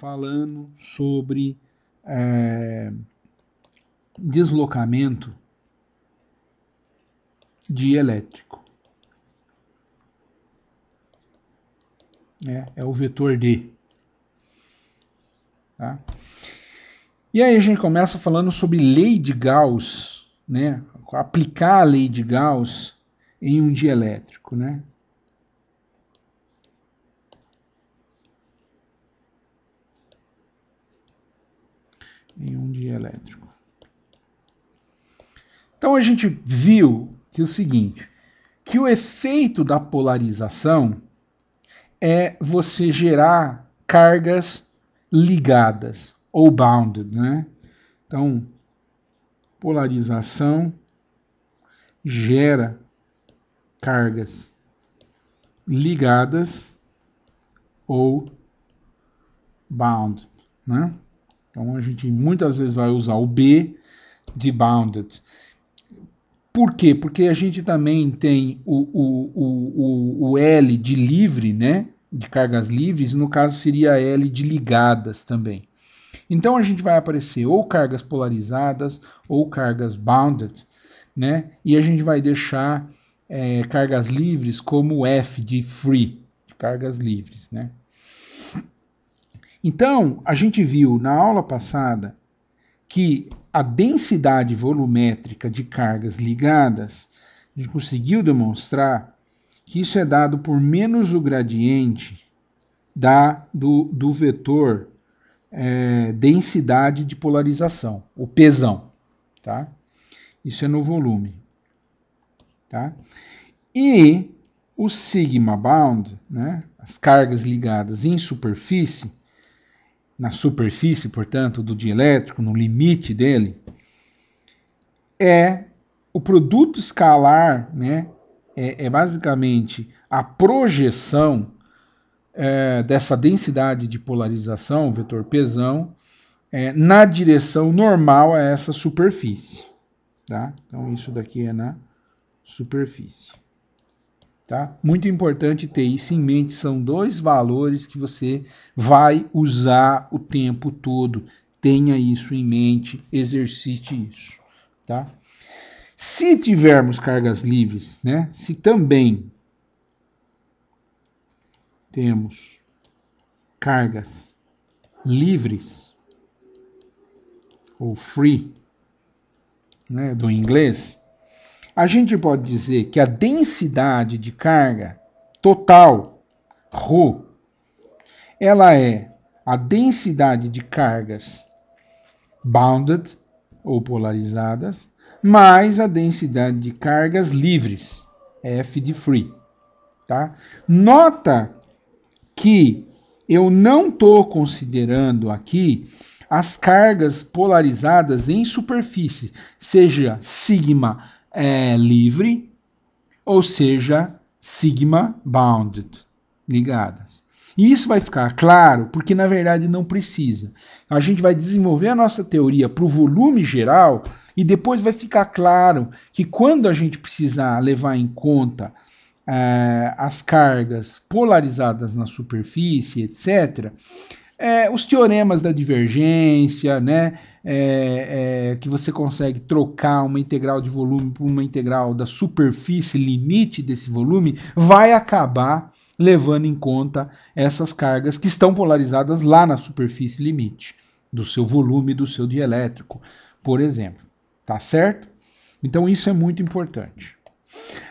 falando sobre deslocamento de elétrico. É o vetor D. Tá? E aí a gente começa falando sobre lei de Gauss, né? Aplicar a lei de Gauss em um dielétrico, né? Em um dielétrico. Então a gente viu que o seguinte, que o efeito da polarização é você gerar cargas ligadas, ou bounded, né? Então, polarização gera cargas ligadas ou bounded, né? Então, a gente muitas vezes vai usar o B de bounded. Por quê? Porque a gente também tem o L de livre, né? De cargas livres, no caso seria L de ligadas também. Então a gente vai aparecer ou cargas polarizadas ou cargas bounded, né? E a gente vai deixar cargas livres como F de free, cargas livres, né? Então a gente viu na aula passada que a densidade volumétrica de cargas ligadas, a gente conseguiu demonstrar que isso é dado por menos o gradiente do vetor densidade de polarização, o Pzão, tá? Isso é no volume, tá? E o sigma bound, né, as cargas ligadas em superfície, na superfície, portanto, do dielétrico, no limite dele, é o produto escalar, né, é basicamente a projeção dessa densidade de polarização, o vetor Pzão, na direção normal a essa superfície. Tá? Então, isso daqui é na superfície. Tá? Muito importante ter isso em mente, são dois valores que você vai usar o tempo todo. Tenha isso em mente, exercite isso. Tá? Se tivermos cargas livres, né? Se também temos cargas livres, ou free, né, do inglês, a gente pode dizer que a densidade de carga total, ρ, ela é a densidade de cargas bounded, ou polarizadas, mais a densidade de cargas livres, F de free. Tá? Nota que eu não estou considerando aqui as cargas polarizadas em superfície, seja sigma livre ou seja sigma bounded, ligadas. E isso vai ficar claro porque na verdade não precisa. A gente vai desenvolver a nossa teoria para o volume geral e depois vai ficar claro que quando a gente precisar levar em conta as cargas polarizadas na superfície, etc., os teoremas da divergência, né, que você consegue trocar uma integral de volume por uma integral da superfície limite desse volume, vai acabar levando em conta essas cargas que estão polarizadas lá na superfície limite do seu volume, do seu dielétrico, por exemplo. Tá certo? Então isso é muito importante.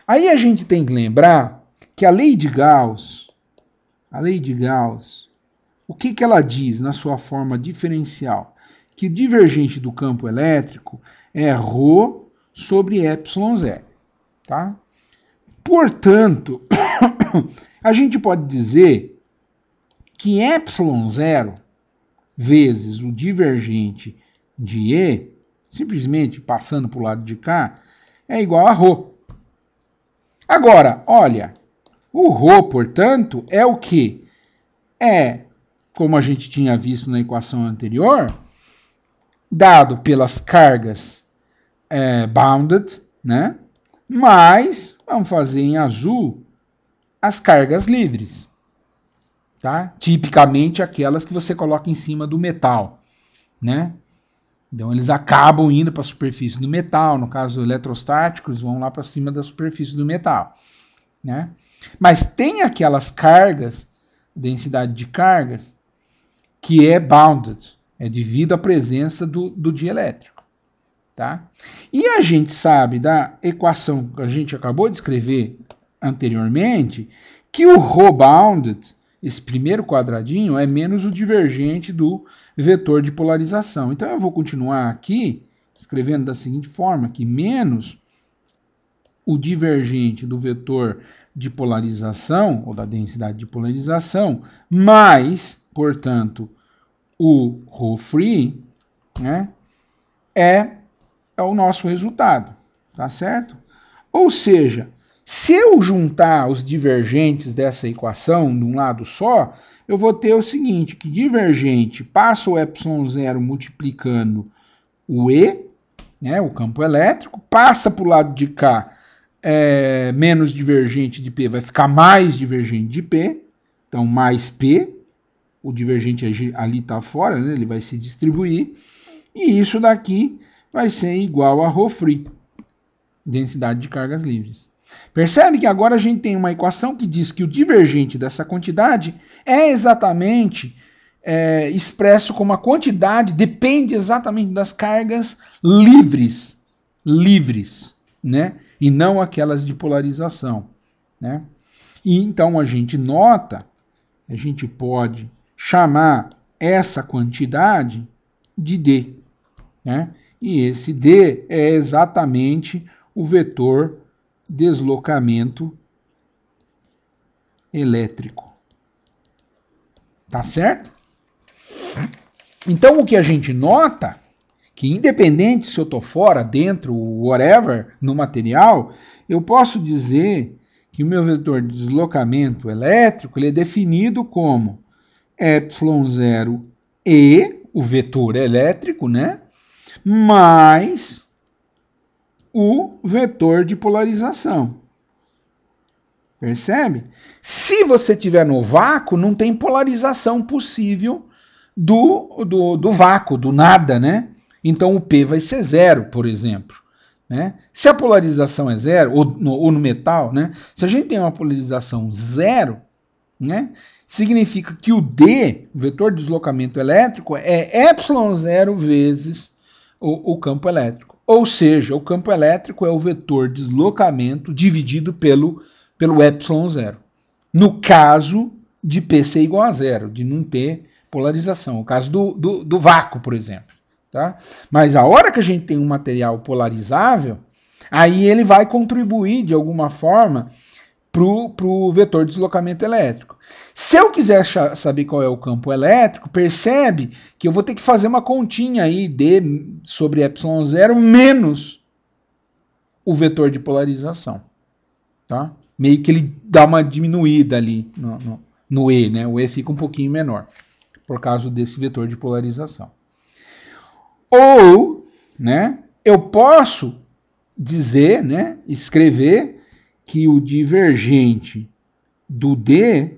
Aí a gente tem que lembrar que a lei de Gauss, o que ela diz na sua forma diferencial? Que o divergente do campo elétrico é ρ sobre ε0. Tá? Portanto, a gente pode dizer que ε0 vezes o divergente de E, simplesmente passando para o lado de cá, é igual a ρ. Agora, olha, o ρ, portanto, é o quê? É, como a gente tinha visto na equação anterior, dado pelas cargas bounded, né? Mas, vamos fazer em azul, as cargas livres. tá? Tipicamente aquelas que você coloca em cima do metal, né? Então eles acabam indo para a superfície do metal, no caso eletrostáticos, vão lá para cima da superfície do metal, né? Mas tem aquelas cargas, densidade de cargas, que é bounded, é devido à presença do dielétrico, tá? E a gente sabe da equação que a gente acabou de escrever anteriormente, que o ρ bounded, esse primeiro quadradinho, é menos o divergente do vetor de polarização. Então eu vou continuar aqui escrevendo da seguinte forma, que menos o divergente do vetor de polarização, ou da densidade de polarização, mais, portanto, o ρ free, né, é o nosso resultado, tá certo? Ou seja, se eu juntar os divergentes dessa equação de um lado só, eu vou ter o seguinte, que divergente passa o ε0 multiplicando o E, né, o campo elétrico, passa para o lado de cá, menos divergente de P, vai ficar mais divergente de P, então mais P, o divergente ali está fora, né, ele vai se distribuir, e isso daqui vai ser igual a ρ free, densidade de cargas livres. Percebe que agora a gente tem uma equação que diz que o divergente dessa quantidade é exatamente expresso como a quantidade, depende exatamente das cargas livres, né? E não aquelas de polarização, né? E então a gente nota, a gente pode chamar essa quantidade de D, né? E esse D é exatamente o vetor deslocamento elétrico. Tá certo? Então o que a gente nota, que independente se eu estou fora, dentro, whatever, no material, eu posso dizer que o meu vetor de deslocamento elétrico ele é definido como ε0 e, o vetor elétrico, né? Mais o vetor de polarização. Percebe? Se você tiver no vácuo, não tem polarização possível do vácuo, do nada, né? Então o P vai ser zero, por exemplo. Né? Se a polarização é zero, ou no metal, né? Se a gente tem uma polarização zero, né? Significa que o D, o vetor de deslocamento elétrico, é ε0 vezes o campo elétrico. Ou seja, o campo elétrico é o vetor de deslocamento dividido pelo ε0. No caso de P ser igual a zero, de não ter polarização. O caso do vácuo, por exemplo. Tá? Mas a hora que a gente tem um material polarizável, aí ele vai contribuir de alguma forma para o vetor de deslocamento elétrico. Se eu quiser saber qual é o campo elétrico, percebe que eu vou ter que fazer uma continha aí, D sobre ε0 menos o vetor de polarização. Tá? Meio que ele dá uma diminuída ali no E, né? O E fica um pouquinho menor, por causa desse vetor de polarização. Ou, né, eu posso dizer, né, escrever que o divergente do D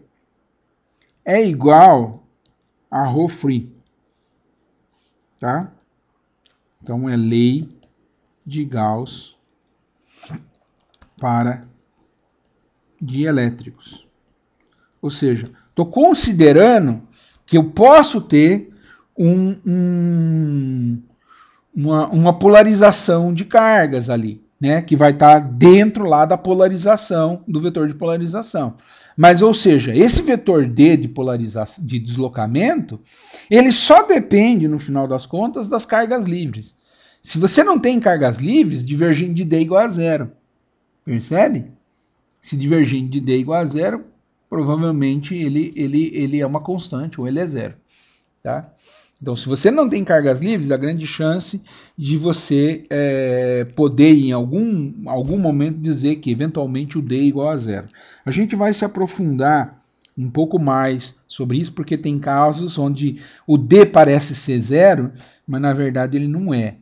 é igual a ρ free. Tá? Então é lei de Gauss para dielétricos. Ou seja, estou considerando que eu posso ter uma polarização de cargas ali, né, que vai estar dentro lá da polarização, do vetor de polarização. Mas, ou seja, esse vetor D de deslocamento, ele só depende, no final das contas, das cargas livres. Se você não tem cargas livres, divergente de D é igual a zero. Percebe? Se divergente de D é igual a zero, provavelmente ele é uma constante, ou ele é zero. Tá? Então, se você não tem cargas livres, a grande chance de você poder, em algum momento, dizer que, eventualmente, o D é igual a zero. A gente vai se aprofundar um pouco mais sobre isso, porque tem casos onde o D parece ser zero, mas, na verdade, ele não é.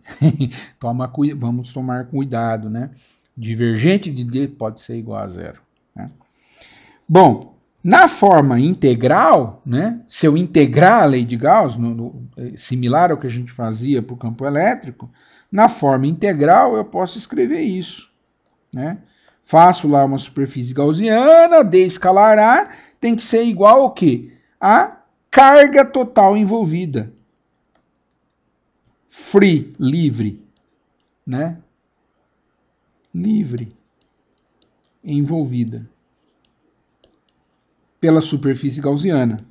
Vamos tomar cuidado, né? Divergente de D pode ser igual a zero. Né? Bom, Na forma integral, né, se eu integrar a lei de Gauss, similar ao que a gente fazia para o campo elétrico, na forma integral eu posso escrever isso. Né? Faço lá uma superfície gaussiana, D escalar A, tem que ser igual ao quê? A carga total envolvida. Free, livre. Né? Livre. Envolvida. Pela superfície gaussiana.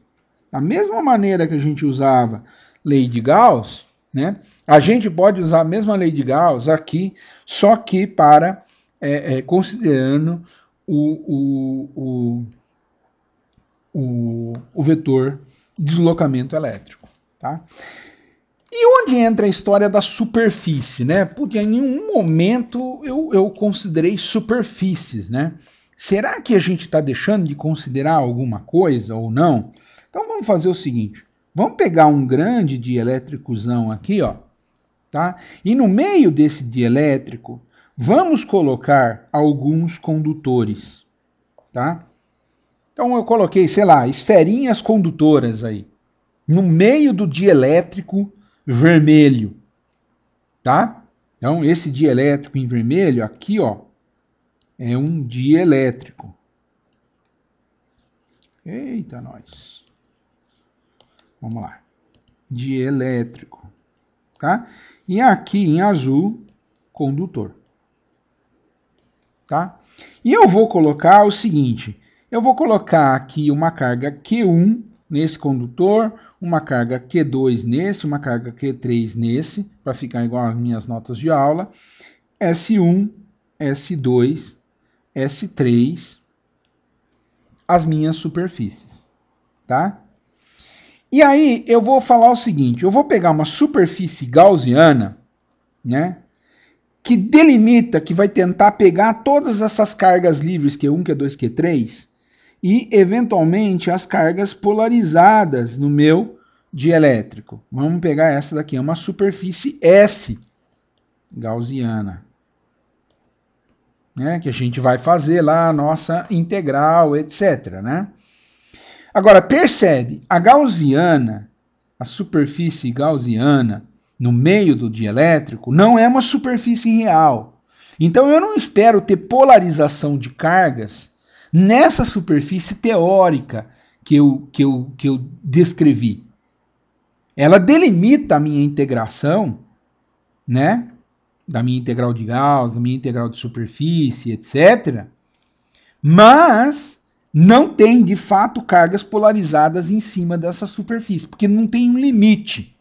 Da mesma maneira que a gente usava lei de Gauss, né, a gente pode usar a mesma lei de Gauss aqui, só que para considerando o vetor deslocamento elétrico. Tá? E onde entra a história da superfície? Né? Porque em nenhum momento eu considerei superfícies. Né? Será que a gente está deixando de considerar alguma coisa ou não? Então vamos fazer o seguinte, vamos pegar um grande dielétricozão aqui, ó, tá? E no meio desse dielétrico, vamos colocar alguns condutores, tá? Então eu coloquei, sei lá, esferinhas condutoras aí, no meio do dielétrico vermelho, tá? Então esse dielétrico em vermelho aqui, ó, é um dielétrico. Eita, nós. Vamos lá. Dielétrico. Tá? E aqui em azul, condutor. Tá? E eu vou colocar o seguinte. Eu vou colocar aqui uma carga Q1 nesse condutor, uma carga Q2 nesse, uma carga Q3 nesse, para ficar igual às minhas notas de aula. S1, S2, S3, as minhas superfícies. Tá? E aí eu vou falar o seguinte, eu vou pegar uma superfície gaussiana, né, que delimita, que vai tentar pegar todas essas cargas livres, Q1, Q2, Q3, e eventualmente as cargas polarizadas no meu dielétrico. Vamos pegar essa daqui, é uma superfície S gaussiana, né, que a gente vai fazer lá a nossa integral, etc, né? Agora, percebe, a gaussiana, a superfície gaussiana, no meio do dielétrico, não é uma superfície real. Então, eu não espero ter polarização de cargas nessa superfície teórica que eu descrevi. Ela delimita a minha integração, né? Da minha integral de Gauss, da minha integral de superfície, etc. Mas não tem, de fato, cargas polarizadas em cima dessa superfície, porque não tem um limite.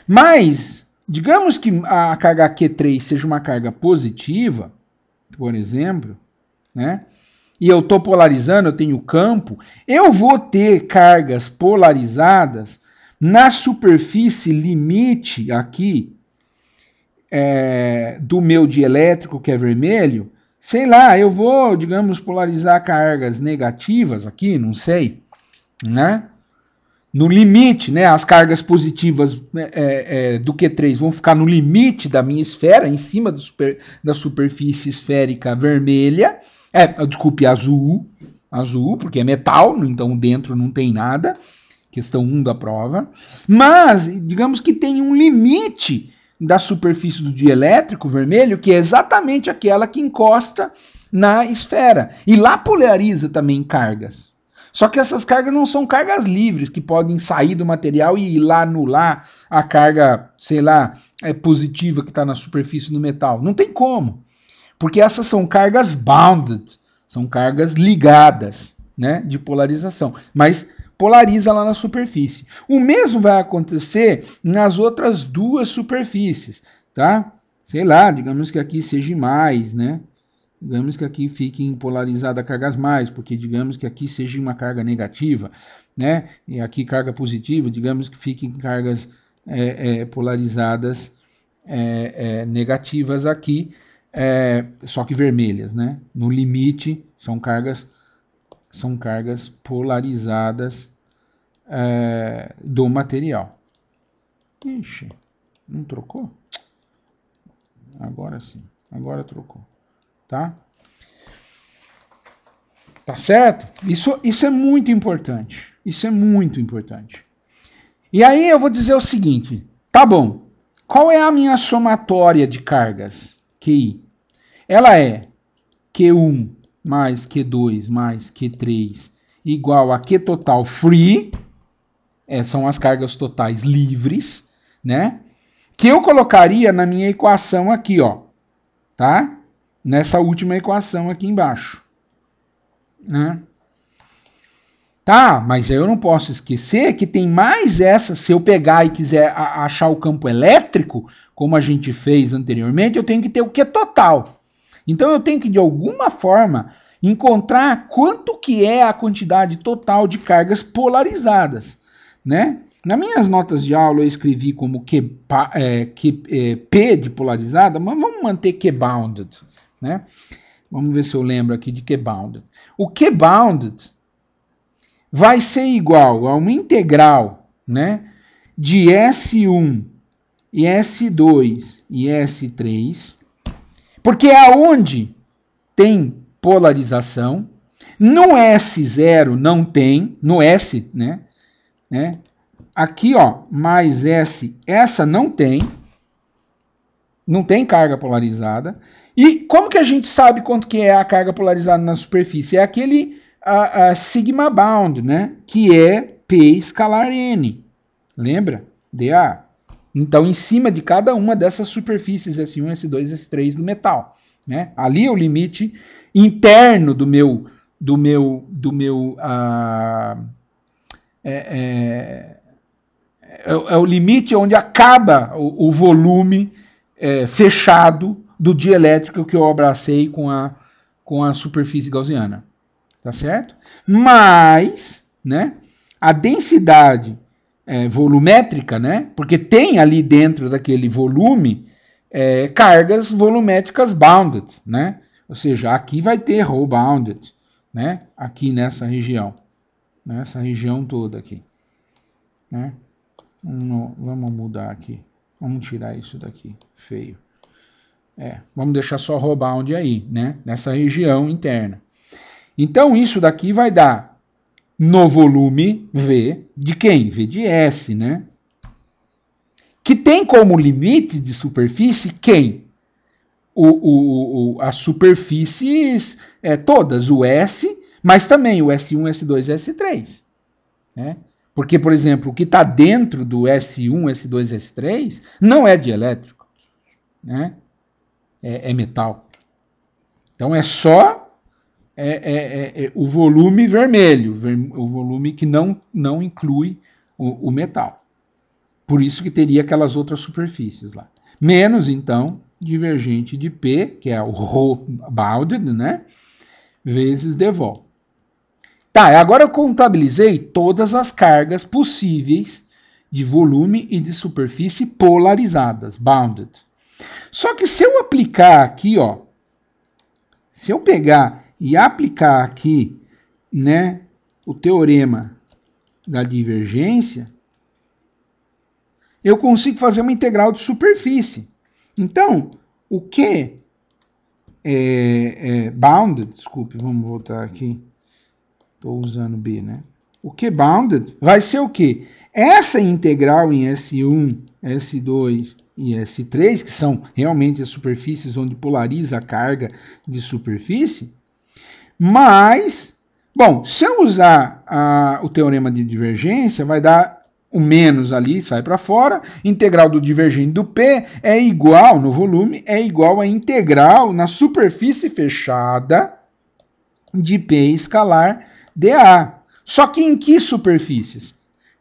Mas, digamos que a carga Q3 seja uma carga positiva, por exemplo, né? E eu estou polarizando, eu tenho campo, eu vou ter cargas polarizadas na superfície limite aqui do meu dielétrico, que é vermelho. Sei lá, eu vou, digamos, polarizar cargas negativas aqui, não sei, né? No limite, né? As cargas positivas do Q3 vão ficar no limite da minha esfera, em cima da superfície esférica vermelha, desculpe, azul, porque é metal, então dentro não tem nada, questão 1 da prova, mas, digamos que tem um limite da superfície do dielétrico vermelho, que é exatamente aquela que encosta na esfera. E lá polariza também cargas. Só que essas cargas não são cargas livres, que podem sair do material e ir lá anular a carga, sei lá, positiva que está na superfície do metal. Não tem como. Porque essas são cargas bounded, são cargas ligadas, né, de polarização. Mas polariza lá na superfície. O mesmo vai acontecer nas outras duas superfícies, tá? Sei lá, digamos que aqui seja mais, né? Digamos que aqui fiquem polarizadas cargas mais, porque digamos que aqui seja uma carga negativa, né? E aqui carga positiva, digamos que fiquem cargas polarizadas negativas aqui, só que vermelhas, né? No limite são cargas polarizadas do material. Ixi, não trocou? Agora sim, agora trocou, tá? Tá certo? Isso é muito importante. Isso é muito importante. E aí eu vou dizer o seguinte, tá bom, qual é a minha somatória de cargas? QI. Ela é Q1 mais Q2 mais Q3 igual a Q total free, são as cargas totais livres, né? Que eu colocaria na minha equação aqui, ó, tá? Nessa última equação aqui embaixo, né? Tá, mas eu não posso esquecer que tem mais essa, se eu pegar e quiser achar o campo elétrico, como a gente fez anteriormente, eu tenho que ter o Q total. Então eu tenho que, de alguma forma, encontrar quanto que é a quantidade total de cargas polarizadas, né? Nas minhas notas de aula eu escrevi como P de polarizada, mas vamos manter Q-bounded, né? Vamos ver se eu lembro aqui de Q-bounded. O Q-bounded vai ser igual a uma integral, né, de S1 e S2 e S3, porque aonde tem polarização, no S0 não tem, no S, né, aqui, ó, mais S, essa não tem carga polarizada. E como que a gente sabe quanto que é a carga polarizada na superfície? É aquele a sigma bound, né? Que é P escalar N. Lembra? dA. Então, em cima de cada uma dessas superfícies, S1, S2, S3 do metal, né? Ali é o limite interno é o limite onde acaba o volume fechado do dielétrico que eu abracei com a superfície gaussiana. Tá certo? Mas, né, a densidade volumétrica, né, porque tem ali dentro daquele volume cargas volumétricas bounded, né? Ou seja, aqui vai ter rho bounded, né? Aqui nessa região toda aqui, né? Vamos mudar aqui, vamos tirar isso daqui, feio. Vamos deixar só rho bound aí, né? Nessa região interna. Então, isso daqui vai dar no volume V de quem? V de S, né? Que tem como limite de superfície quem? As superfícies todas, o S, mas também o S1, S2 e S3. Né? Porque, por exemplo, o que está dentro do S1, S2 S3 não é dielétrico. Né? É metal. Então, é só o volume vermelho, o volume que não inclui o metal. Por isso que teria aquelas outras superfícies lá. Menos, então, divergente de P, que é o rho bounded, né? Vezes dvol. Tá, agora eu contabilizei todas as cargas possíveis de volume e de superfície polarizadas, bounded. Só que se eu aplicar aqui, ó, se eu pegar e aplicar aqui, né, o teorema da divergência, eu consigo fazer uma integral de superfície. Então, o que bounded, desculpe, vamos voltar aqui, estou usando B, né? O que bounded vai ser o quê? Essa integral em S1, S2 e S3, que são realmente as superfícies onde polariza a carga de superfície, mas, bom, se eu usar o teorema de divergência, vai dar o menos ali, sai para fora, integral do divergente do P é igual, no volume, é igual a integral na superfície fechada de P escalar dA. Só que em que superfícies?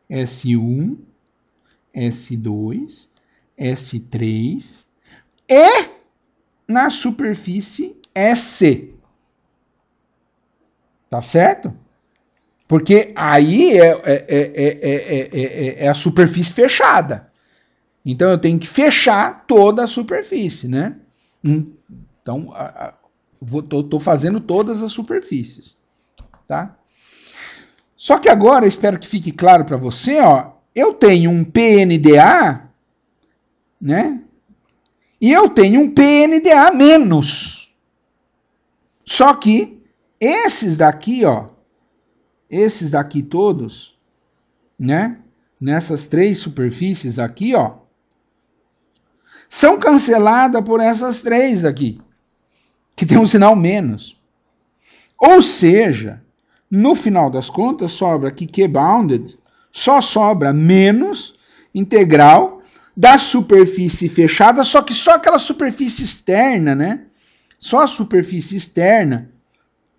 S1, S2, S3 e na superfície SC. Tá certo? Porque aí é a superfície fechada. Então eu tenho que fechar toda a superfície, né? Então, estou fazendo todas as superfícies. Tá? Só que agora, espero que fique claro para você, ó, eu tenho um PNDA, né? E eu tenho um PNDA menos. Só que Esses daqui, ó, esses daqui todos, né? Nessas três superfícies aqui, ó, são canceladas por essas três aqui, que tem um sinal menos. Ou seja, no final das contas, sobra aqui Q-bounded, só sobra menos integral da superfície fechada, só que só aquela superfície externa, né? Só a superfície externa,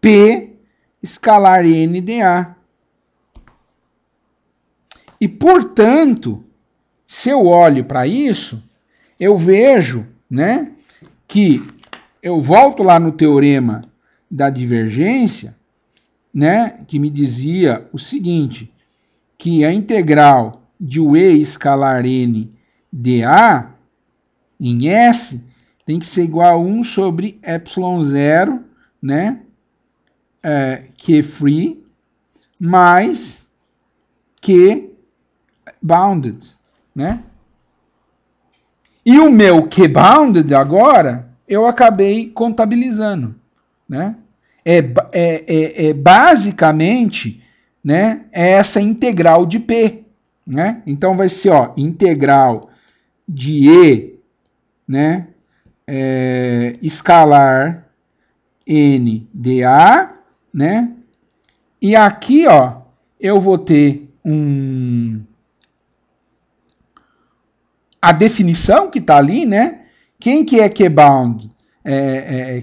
P escalar N dA. E, portanto, se eu olho para isso, eu vejo, né, que eu volto lá no teorema da divergência, né, que me dizia o seguinte, que a integral de E escalar N dA em S tem que ser igual a 1 sobre epsilon 0, né, Q free, mais Q bounded, né? E o meu Q bounded agora, eu acabei contabilizando, né? Basicamente, né, essa integral de P, né? Então vai ser, ó, integral de E, né, escalar N dA, né? E aqui, ó, eu vou ter a definição que está ali, né? Quem que é Q-bound?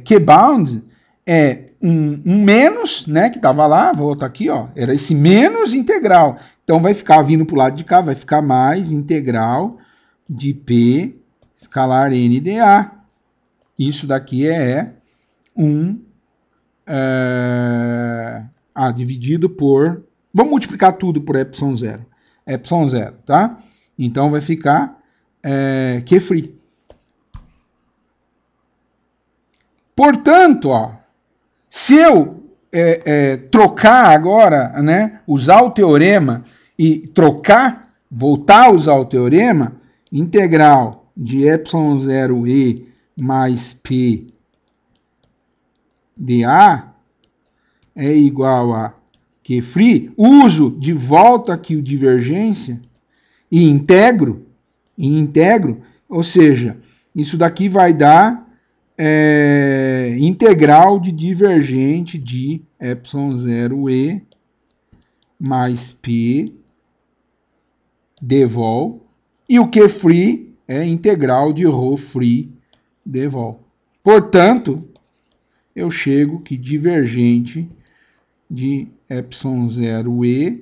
Q-bound é um menos, né? Que estava lá, vou botar aqui, ó. Era esse menos integral. Então vai ficar vindo para o lado de cá, vai ficar mais integral de P escalar N dA. Isso daqui é dividido por... Vamos multiplicar tudo por epsilon 0. Epsilon 0, tá? Então vai ficar Q free. Portanto, ó, se eu trocar agora, né, usar o teorema e trocar, voltar a usar o teorema, integral de epsilon 0E mais P dA é igual a Q free, uso de volta aqui o divergência e integro, ou seja, isso daqui vai dar integral de divergente de epsilon 0E mais P dvol, e o Q free é integral de ρ free dvol. Portanto, eu chego que divergente de epsilon 0E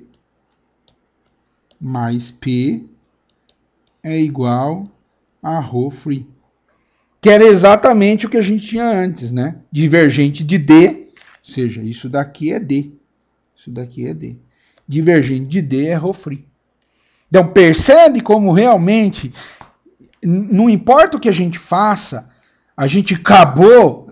mais P é igual a ρ free. Que era exatamente o que a gente tinha antes, né? Divergente de D, ou seja, isso daqui é D. Isso daqui é D. Divergente de D é ρ free. Então, percebe como realmente, não importa o que a gente faça, a gente acabou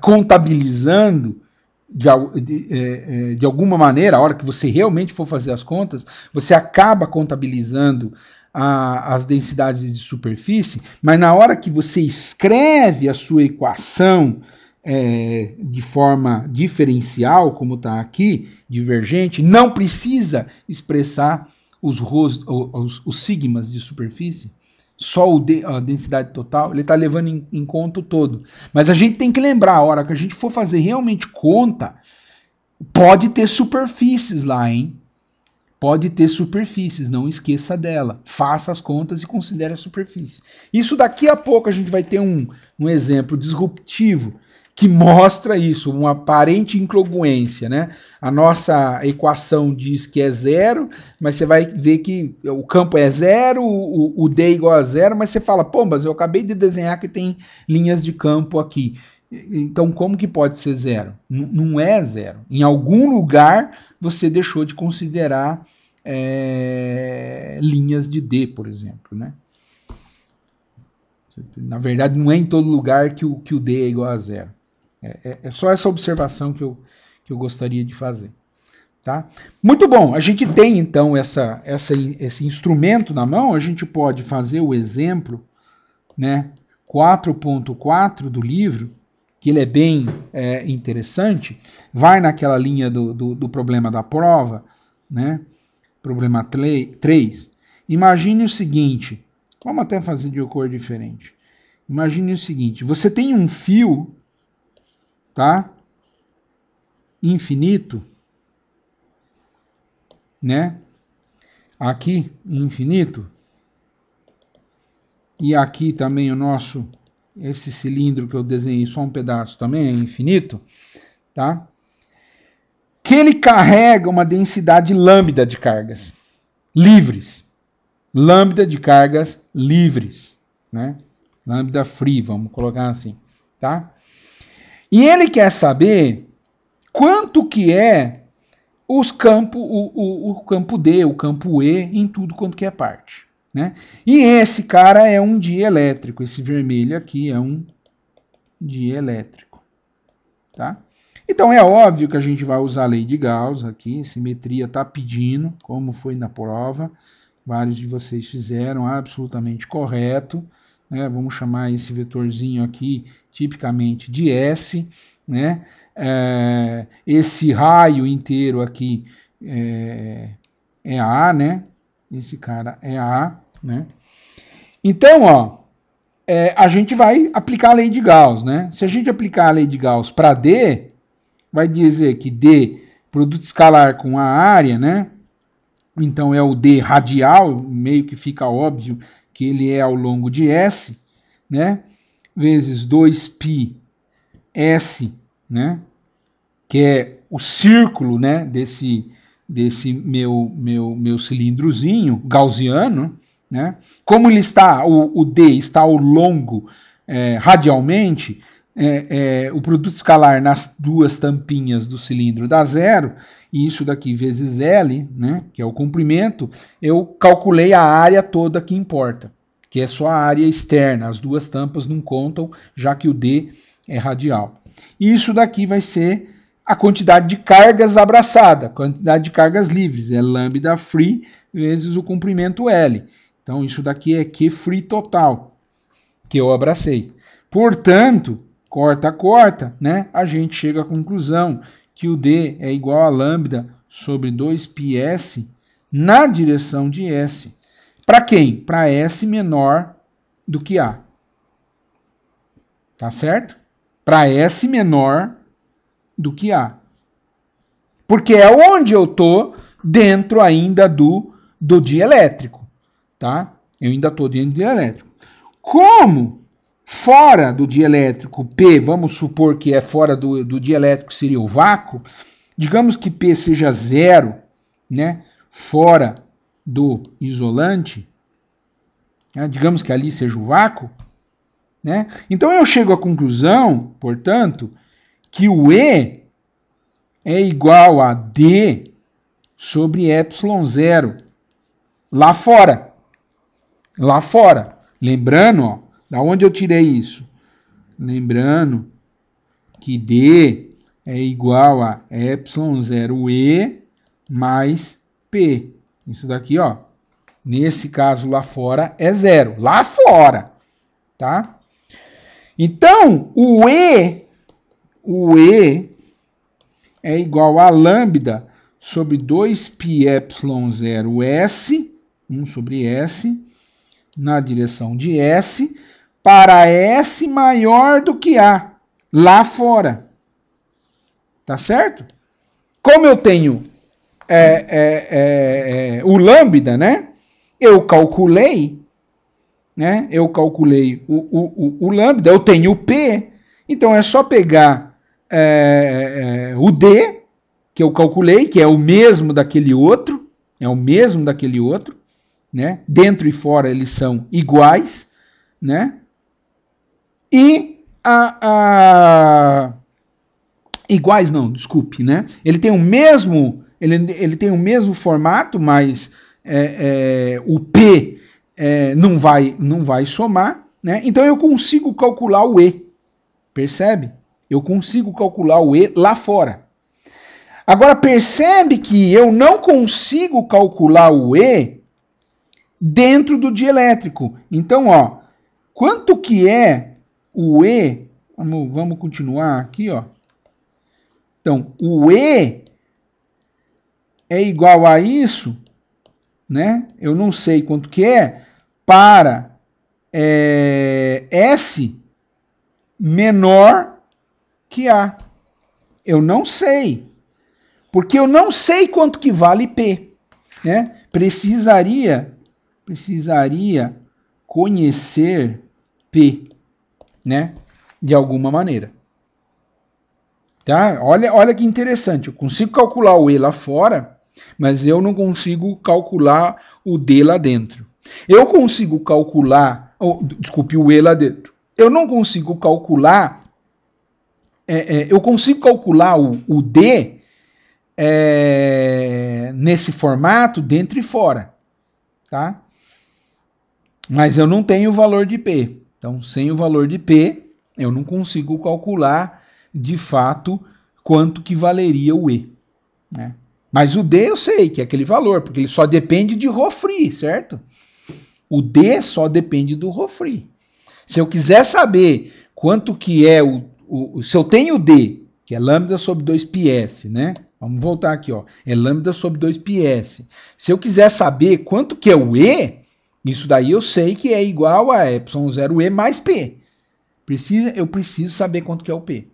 contabilizando de alguma maneira, a hora que você realmente for fazer as contas, você acaba contabilizando as densidades de superfície, mas na hora que você escreve a sua equação de forma diferencial, como está aqui, divergente, não precisa expressar os sigmas de superfície, só a densidade total, ele está levando em conta o todo. Mas a gente tem que lembrar, a hora que a gente for fazer realmente conta, pode ter superfícies lá, hein? Pode ter superfícies, não esqueça dela. Faça as contas e considere a superfície. Isso daqui a pouco a gente vai ter um exemplo disruptivo que mostra isso, uma aparente incongruência, né? A nossa equação diz que é zero, mas você vai ver que o campo é zero, o D é igual a zero, mas você fala, pô, mas eu acabei de desenhar que tem linhas de campo aqui. Então, como que pode ser zero? Não é zero. Em algum lugar, você deixou de considerar linhas de D, por exemplo, né? Na verdade, não é em todo lugar que o D é igual a zero. É só essa observação que eu gostaria de fazer. Tá? Muito bom, a gente tem então esse instrumento na mão, a gente pode fazer o exemplo, né, 4.4 do livro, que ele é bem interessante, vai naquela linha do problema da prova, né? Problema 3. Imagine o seguinte, vamos até fazer de cor diferente. Imagine o seguinte, você tem um fio, tá? Infinito, né? Aqui, infinito. E aqui também o nosso, esse cilindro que eu desenhei, só um pedaço também é infinito, tá? Que ele carrega uma densidade lambda de cargas livres. Lambda de cargas livres, né? Lambda free, vamos colocar assim, tá? E ele quer saber quanto que é os campos, o campo D, o campo E, em tudo quanto que é parte, né? E esse cara é um dielétrico, esse vermelho aqui é um dielétrico, tá? Então é óbvio que a gente vai usar a lei de Gauss aqui, simetria está pedindo, como foi na prova, vários de vocês fizeram, absolutamente correto, né? Vamos chamar esse vetorzinho aqui tipicamente de S, né? Esse raio inteiro aqui é A, né? Esse cara é A, né? Então, ó, a gente vai aplicar a lei de Gauss, né? Se a gente aplicar a lei de Gauss para D, vai dizer que D, produto escalar com a área, né? Então é o D radial, meio que fica óbvio que ele é ao longo de S, né? Vezes 2π S, né? Que é o círculo, né? Desse meu cilindrozinho gaussiano, né? Como ele está, o D está ao longo radialmente, o produto escalar nas duas tampinhas do cilindro dá zero, e isso daqui vezes L, né, que é o comprimento, eu calculei a área toda que importa, que é só a área externa, as duas tampas não contam, já que o D é radial. E isso daqui vai ser a quantidade de cargas abraçada, quantidade de cargas livres, é lambda free vezes o comprimento L. Então isso daqui é Q free total, que eu abracei. Portanto, corta, né? A gente chega à conclusão que o D é igual a lambda sobre 2πs na direção de S. Para quem? Para S menor do que A. Tá certo? Para S menor do que A. Porque é onde eu estou dentro ainda do dielétrico. Tá? Eu ainda estou dentro do dielétrico. Como fora do dielétrico P, vamos supor que é fora do dielétrico, seria o vácuo, digamos que P seja zero, né, fora do isolante, né, digamos que ali seja o vácuo, né, então eu chego à conclusão, portanto, que o E é igual a D sobre ε0, lá fora. Lá fora. Lembrando, ó, da onde eu tirei isso? Lembrando que D é igual a ε0E mais P. Isso daqui, ó, nesse caso lá fora é zero. Lá fora, tá? Então, o E é igual a lambda sobre 2πε0S, 1 sobre S, na direção de S, para S maior do que A, lá fora. Tá certo? Como eu tenho o lambda, né? Eu calculei, né? Eu calculei o lambda, eu tenho o P, então é só pegar o D, que eu calculei, que é o mesmo daquele outro, né? Dentro e fora eles são iguais, né? E iguais não, desculpe, né? Ele tem o mesmo, ele tem o mesmo formato, mas o P não vai somar, né? Então eu consigo calcular o E, percebe? Eu consigo calcular o E lá fora. Agora percebe que eu não consigo calcular o E dentro do dielétrico. Então, ó, quanto que é o E? Vamos continuar aqui, ó. Então, o E é igual a isso, né? Eu não sei quanto que é, para S menor que A. Eu não sei, porque eu não sei quanto que vale P, né? Precisaria conhecer P, né? De alguma maneira. Tá? Olha que interessante, eu consigo calcular o E lá fora, mas eu não consigo calcular o D lá dentro. Eu consigo calcular, desculpe, o E lá dentro. Eu não consigo calcular, eu consigo calcular o D nesse formato dentro e fora, tá? Mas eu não tenho o valor de P. Então, sem o valor de P, eu não consigo calcular de fato quanto que valeria o E, né? Mas o D eu sei que é aquele valor, porque ele só depende de ρ free, certo? O D só depende do ρ free. Se eu quiser saber quanto que é se eu tenho o D, que é lambda sobre 2πs, né? Vamos voltar aqui, ó. É lambda sobre 2πs. Se eu quiser saber quanto que é o E, isso daí eu sei que é igual a ε0E mais P. Eu preciso saber quanto que é o P.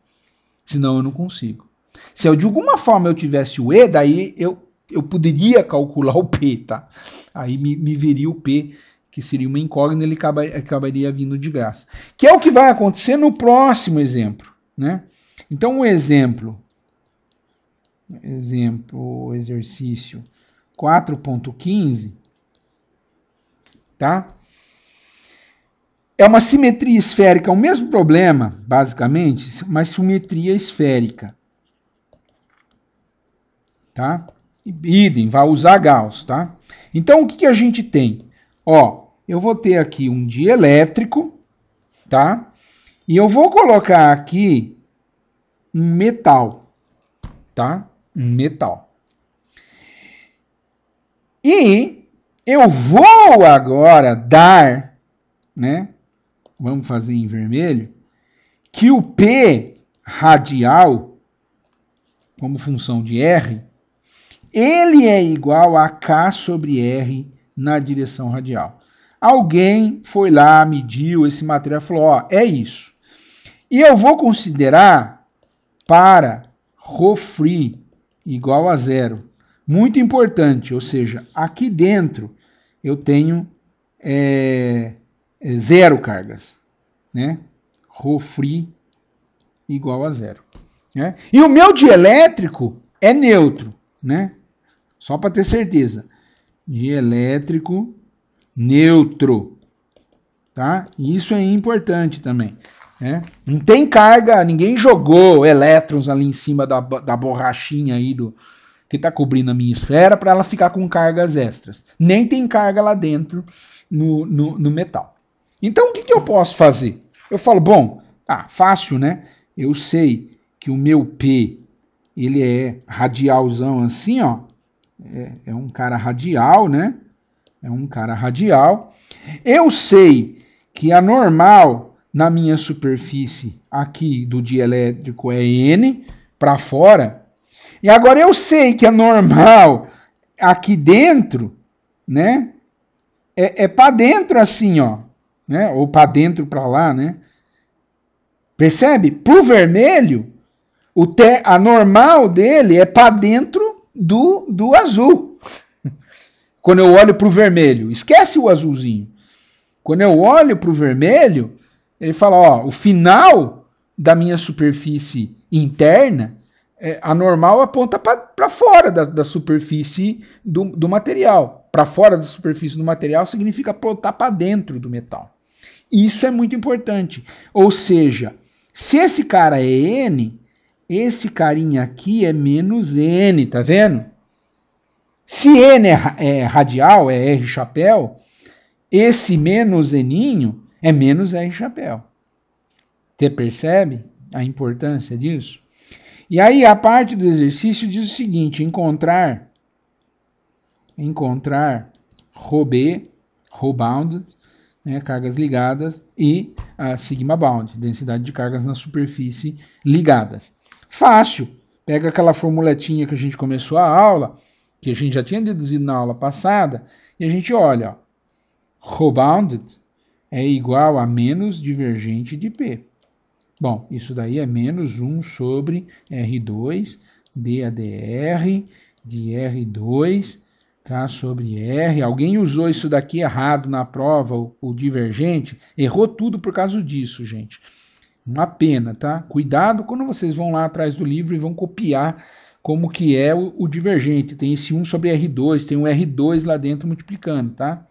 Senão eu não consigo. Se eu de alguma forma eu tivesse o E, daí eu poderia calcular o P, tá? Aí me viria o P, que seria uma incógnita, ele acabaria vindo de graça. Que é o que vai acontecer no próximo exemplo, né? Então o exercício 4.15, tá? É uma simetria esférica, o mesmo problema, basicamente, mas simetria esférica. Tá? Idem, vai usar Gauss, tá? Então, o que a gente tem? Ó, eu vou ter aqui um dielétrico, tá? E eu vou colocar aqui um metal, tá? Um metal. E eu vou agora dar, né? Vamos fazer em vermelho, que o P radial, como função de R, ele é igual a K sobre R na direção radial. Alguém foi lá, mediu esse material e falou, ó, é isso. E eu vou considerar para ρ free igual a 0. Muito importante, ou seja, aqui dentro eu tenho 0 cargas, né? Ρ free igual a 0. Né? E o meu dielétrico é neutro, né? Só para ter certeza. Dielétrico neutro, tá? Isso é importante também, né? Não tem carga, ninguém jogou elétrons ali em cima da borrachinha aí que está cobrindo a minha esfera para ela ficar com cargas extras. Nem tem carga lá dentro no metal. Então, o que eu posso fazer? Eu falo, bom, fácil, né? Eu sei que o meu P, ele é radialzão assim, ó. É um cara radial, né? É um cara radial. Eu sei que a normal na minha superfície aqui do dielétrico é N para fora. E agora eu sei que a normal aqui dentro, né? É para dentro assim, ó. Né? Ou para dentro para lá, né? Percebe? Pro vermelho, a normal dele é para dentro do azul. Quando eu olho para o vermelho, esquece o azulzinho. Quando eu olho para o vermelho, ele fala, ó, o final da minha superfície interna, a normal aponta para fora da superfície do material. Para fora da superfície do material significa apontar para dentro do metal. Isso é muito importante. Ou seja, se esse cara é N, esse carinha aqui é menos N, tá vendo? Se N é radial, é R chapéu, esse menos Ninho é menos R chapéu. Você percebe a importância disso? E aí a parte do exercício diz o seguinte, encontrar ρB, ρ bounded, né, cargas ligadas, e a sigma bound, densidade de cargas na superfície ligadas. Fácil. Pega aquela formuletinha que a gente começou a aula, que a gente já tinha deduzido na aula passada, e a gente olha, ó, rho bounded é igual a menos divergente de P. Bom, isso daí é menos 1 sobre R2 dAdr de R2 K sobre R. Alguém usou isso daqui errado na prova, o divergente? Errou tudo por causa disso, gente. Uma pena, tá? Cuidado quando vocês vão lá atrás do livro e vão copiar como que é o divergente. Tem esse 1 sobre R2, tem um R2 lá dentro multiplicando, tá?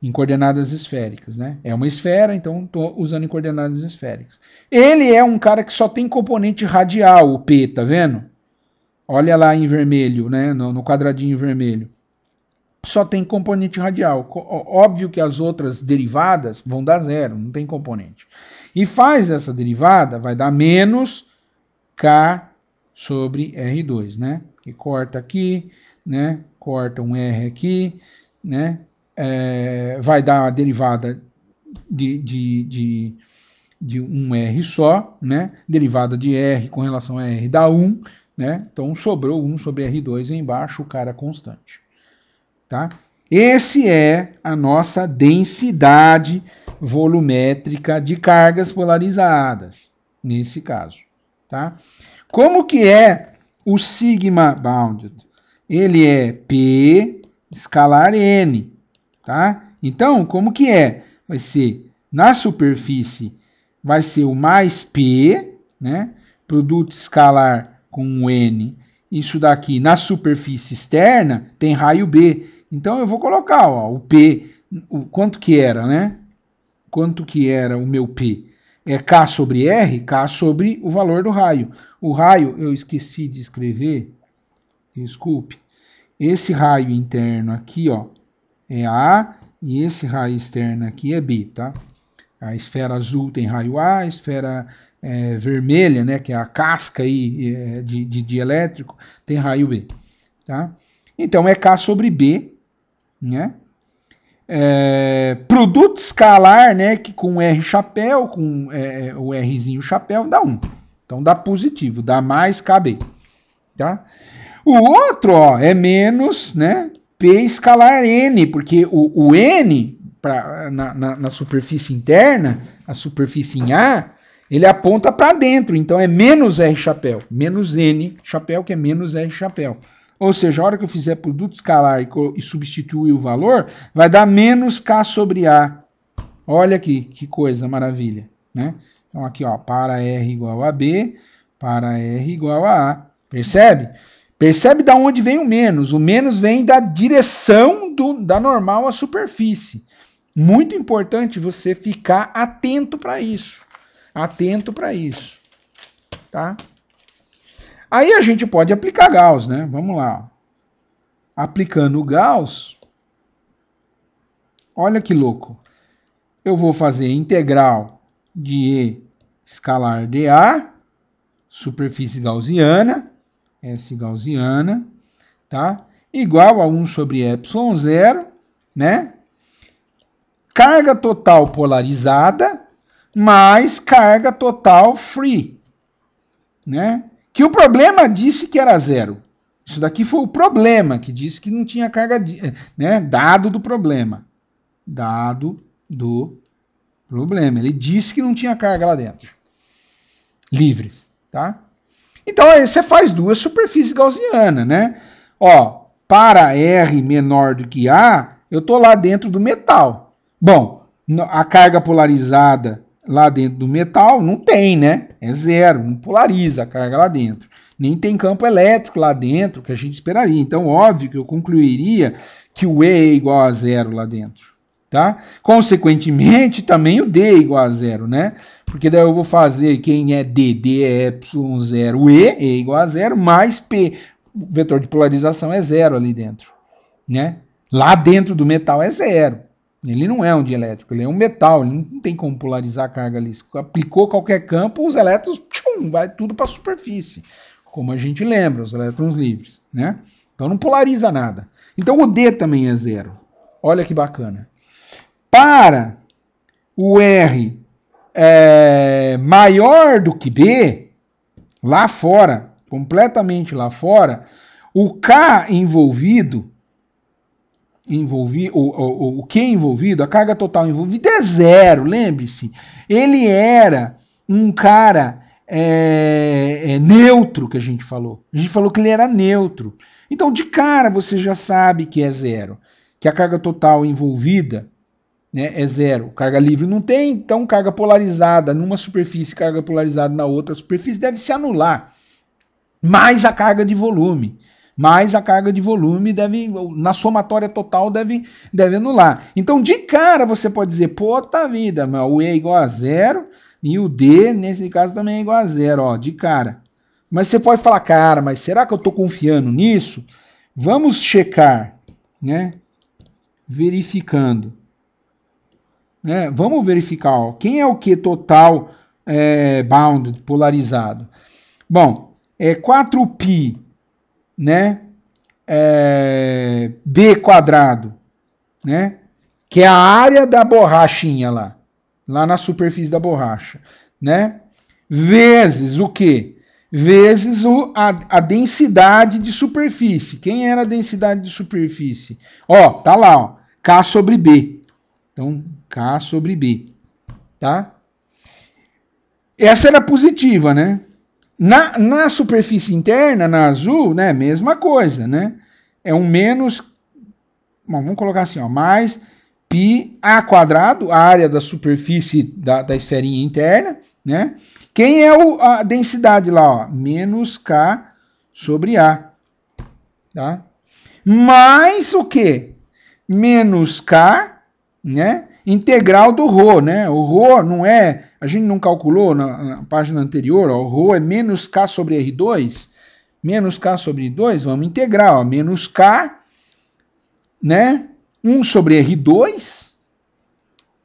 Em coordenadas esféricas, né? É uma esfera, então estou usando em coordenadas esféricas. Ele é um cara que só tem componente radial, o P, tá vendo? Olha lá em vermelho, né? No quadradinho vermelho. Só tem componente radial. Óbvio que as outras derivadas vão dar zero, não tem componente. E faz essa derivada, vai dar menos K sobre R2, né? Que corta aqui, né? Corta um R aqui, né? Vai dar a derivada de um R só, né? Derivada de R com relação a R dá 1, né? Então sobrou 1 sobre R2 e embaixo o cara constante. Tá? Esse é a nossa densidade volumétrica de cargas polarizadas, nesse caso. Tá? Como que é o sigma bounded? Ele é P escalar N. Tá? Então, como que é? Vai ser, na superfície, vai ser o mais P, né? Produto escalar com um N. Isso daqui, na superfície externa, tem raio B. Então, eu vou colocar, ó, o P, quanto que era, né? Quanto que era o meu P? É K sobre R, K sobre o valor do raio. O raio, eu esqueci de escrever, desculpe. Esse raio interno aqui, ó, é A, e esse raio externo aqui é B, tá? A esfera azul tem raio A, a esfera vermelha, né, que é a casca aí, de elétrico, tem raio B, tá? Então, é K sobre B, né? Produto escalar, né, que com R chapéu, com o Rzinho chapéu, dá 1. Então, dá positivo, dá mais KB, tá? O outro, ó, é menos, né, P escalar N, porque o N, na superfície interna, a superfície em A, ele aponta para dentro, então é menos R chapéu, menos N chapéu, que é menos R chapéu. Ou seja, a hora que eu fizer produto escalar e substituir o valor, vai dar menos K sobre A. Olha aqui, que coisa, maravilha. Né? Então aqui, ó, para R igual a B, para R igual a A. Percebe? Percebe de onde vem o menos. O menos vem da direção da normal à superfície. Muito importante você ficar atento para isso. Atento para isso. Tá? Aí a gente pode aplicar Gauss, né? Vamos lá. Aplicando o Gauss, olha que louco. Eu vou fazer integral de E escalar dA, superfície gaussiana, S gaussiana, tá? Igual a 1 sobre ε0, né? Carga total polarizada mais carga total free, né? Que o problema disse que era zero. Isso daqui foi o problema, que disse que não tinha carga, né? Dado do problema. Dado do problema. Ele disse que não tinha carga lá dentro. Livre, tá? Então, aí você faz duas superfícies gaussianas, né? Ó, para R menor do que A, eu tô lá dentro do metal. Bom, a carga polarizada lá dentro do metal não tem, né? É zero, não polariza a carga lá dentro. Nem tem campo elétrico lá dentro, que a gente esperaria. Então, óbvio que eu concluiria que o E é igual a zero lá dentro, tá? Consequentemente, também o D é igual a zero, né? Porque daí eu vou fazer quem é D, D é ε0, o E é igual a zero, mais P. O vetor de polarização é zero ali dentro, né? Lá dentro do metal é zero. Ele não é um dielétrico, ele é um metal, ele não tem como polarizar a carga ali. Aplicou qualquer campo, os elétrons, tchum, vai tudo para a superfície. Como a gente lembra, os elétrons livres, né? Então não polariza nada. Então o D também é zero. Olha que bacana. Para o R maior do que B, lá fora, completamente lá fora, o K envolvido, o Q envolvido, a carga total envolvida é zero, lembre-se. Ele era um cara neutro, que a gente falou. A gente falou que ele era neutro. Então, de cara, você já sabe que é zero. Que a carga total envolvida, né, é zero. Carga livre não tem, então carga polarizada numa superfície, carga polarizada na outra superfície deve se anular. Mais a carga de volume. Mais a carga de volume deve, na somatória total, deve anular. Então, de cara, você pode dizer, puta vida, o E é igual a zero e o D, nesse caso, também é igual a zero, ó, de cara. Mas você pode falar, cara, mas será que eu estou confiando nisso? Vamos checar, né? Verificando. Né? Vamos verificar, ó, quem é o Q total bounded, polarizado? Bom, é 4π, né? B quadrado, né? Que é a área da borrachinha lá na superfície da borracha, né? Vezes o quê? Vezes a densidade de superfície. Quem era a densidade de superfície? Ó, tá lá, ó, K sobre B. Então, K sobre B, tá? Essa era positiva, né? Na superfície interna, na azul, né, mesma coisa, né? É um menos, bom, vamos colocar assim, ó, mais π a quadrado, a área da superfície da esferinha interna, né? Quem é a densidade lá, ó? Menos K sobre A, tá? Mais o quê? Menos K, né? Integral do ρ, né? O ρ não é, a gente não calculou na página anterior, ó, o ρ é menos K sobre R2, menos K sobre R2, vamos integrar, ó, menos K, né? 1 sobre R2,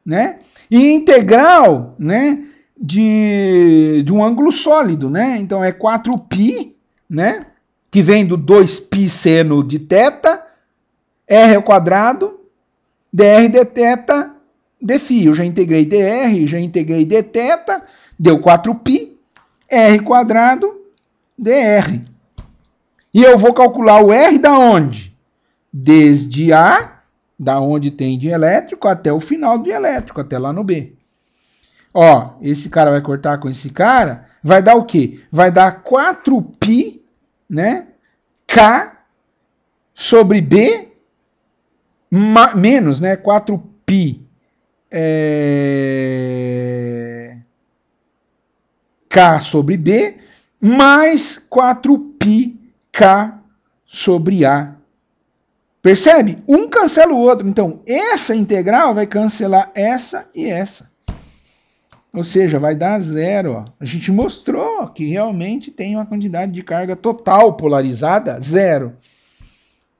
né? E integral, né? De um ângulo sólido, né? Então é 4π, né? Que vem do 2π seno de θ, r ao quadrado, dr dθ, dφ. Eu já integrei dr, já integrei dθ, deu 4π, r quadrado, dr. E eu vou calcular o r da onde? Desde A, da onde tem dielétrico, até o final do dielétrico, até lá no B. Ó, esse cara vai cortar com esse cara, vai dar o quê? Vai dar 4π, né? K sobre B, menos, né? 4π K sobre B, mais 4π K sobre A. Percebe? Um cancela o outro. Então, essa integral vai cancelar essa e essa. Ou seja, vai dar zero. Ó. A gente mostrou que realmente tem uma quantidade de carga total polarizada, zero.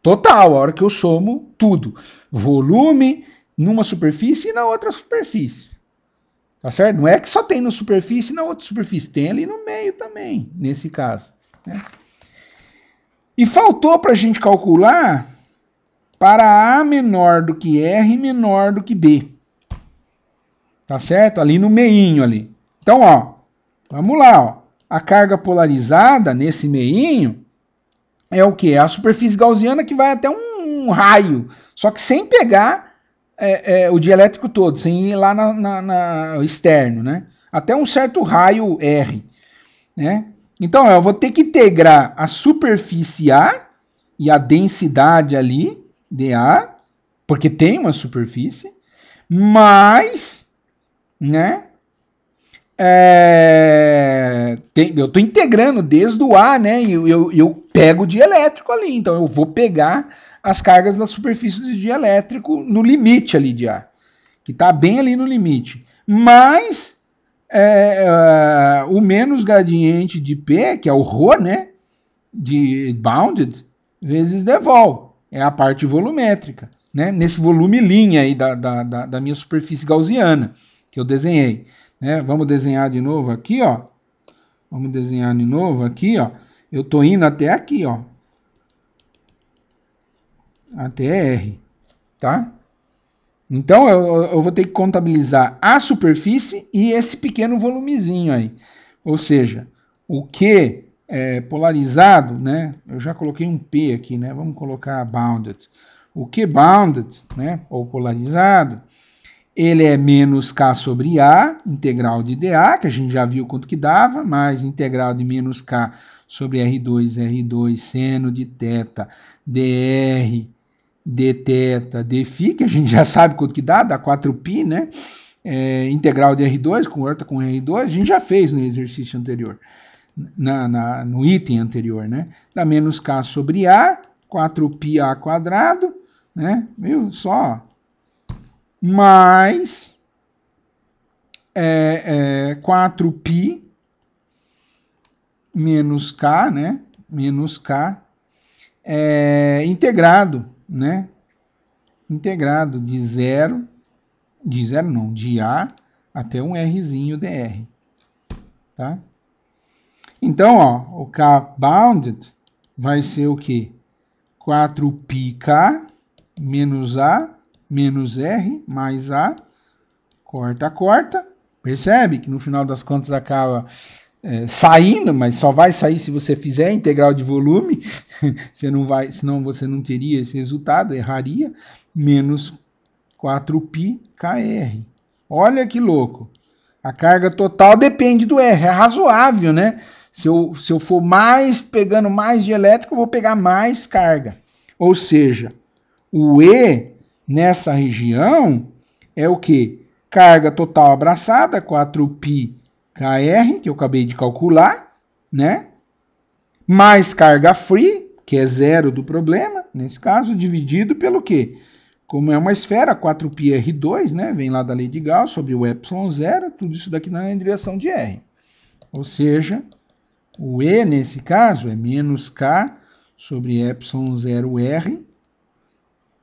Total, a hora que eu somo tudo. Volume numa superfície e na outra superfície. Tá certo? Não é que só tem na superfície e na outra superfície. Tem ali no meio também, nesse caso. Né? E faltou para a gente calcular para A menor do que R menor do que B. Tá certo? Ali no meinho ali. Então, ó, vamos lá, ó. A carga polarizada nesse meinho é o quê? É a superfície gaussiana que vai até um raio, só que sem pegar o dielétrico todo, sem ir lá no externo, né? Até um certo raio R, né? Então, eu vou ter que integrar a superfície A e a densidade ali, dA, porque tem uma superfície, mais, né? Eu estou integrando desde o A, né? E eu pego o dielétrico ali, então eu vou pegar as cargas da superfície do dielétrico no limite ali de A, que está bem ali no limite. Mais o menos gradiente de P, que é o ρ, né? De bounded, vezes dvol. É a parte volumétrica, né? Nesse volume linha aí da minha superfície gaussiana que eu desenhei. Né? Vamos desenhar de novo aqui, ó. Vamos desenhar de novo aqui, ó. Eu tô indo até aqui, ó. Até R, tá? Então, eu vou ter que contabilizar a superfície e esse pequeno volumezinho aí. Ou seja, o Q polarizado, né? Eu já coloquei um P aqui, né? Vamos colocar bounded. O Q bounded, né? Ou polarizado, ele é menos K sobre A, integral de dA, que a gente já viu quanto que dava, mais integral de menos K sobre R2 seno de θ, dr, dθ, dφ, que a gente já sabe quanto que dá 4π, né? Integral de R2, converta com R2, a gente já fez no exercício anterior, no item anterior, né? Dá menos K sobre A, 4πA quadrado, né? Viu só? Mais 4π menos K, né? Menos K integrado, né? Integrado de de A até um Rzinho dr, tá? Então, ó, o K bounded vai ser o quê? 4πK menos A menos R mais A, corta. Percebe que no final das contas acaba saindo, mas só vai sair se você fizer a integral de volume, senão você não teria esse resultado, erraria, menos 4πKR. Olha que louco. A carga total depende do R, é razoável, né? Se eu for pegando mais de elétrico, eu vou pegar mais carga. Ou seja, o E nessa região é o quê? Carga total abraçada, 4πKR, que eu acabei de calcular, né? Mais carga free, que é zero do problema, nesse caso, dividido pelo quê? Como é uma esfera, 4πr2, né? Vem lá da lei de Gauss, sobre o ε0, tudo isso daqui na direção de R. Ou seja, o E, nesse caso, é menos K sobre ε0r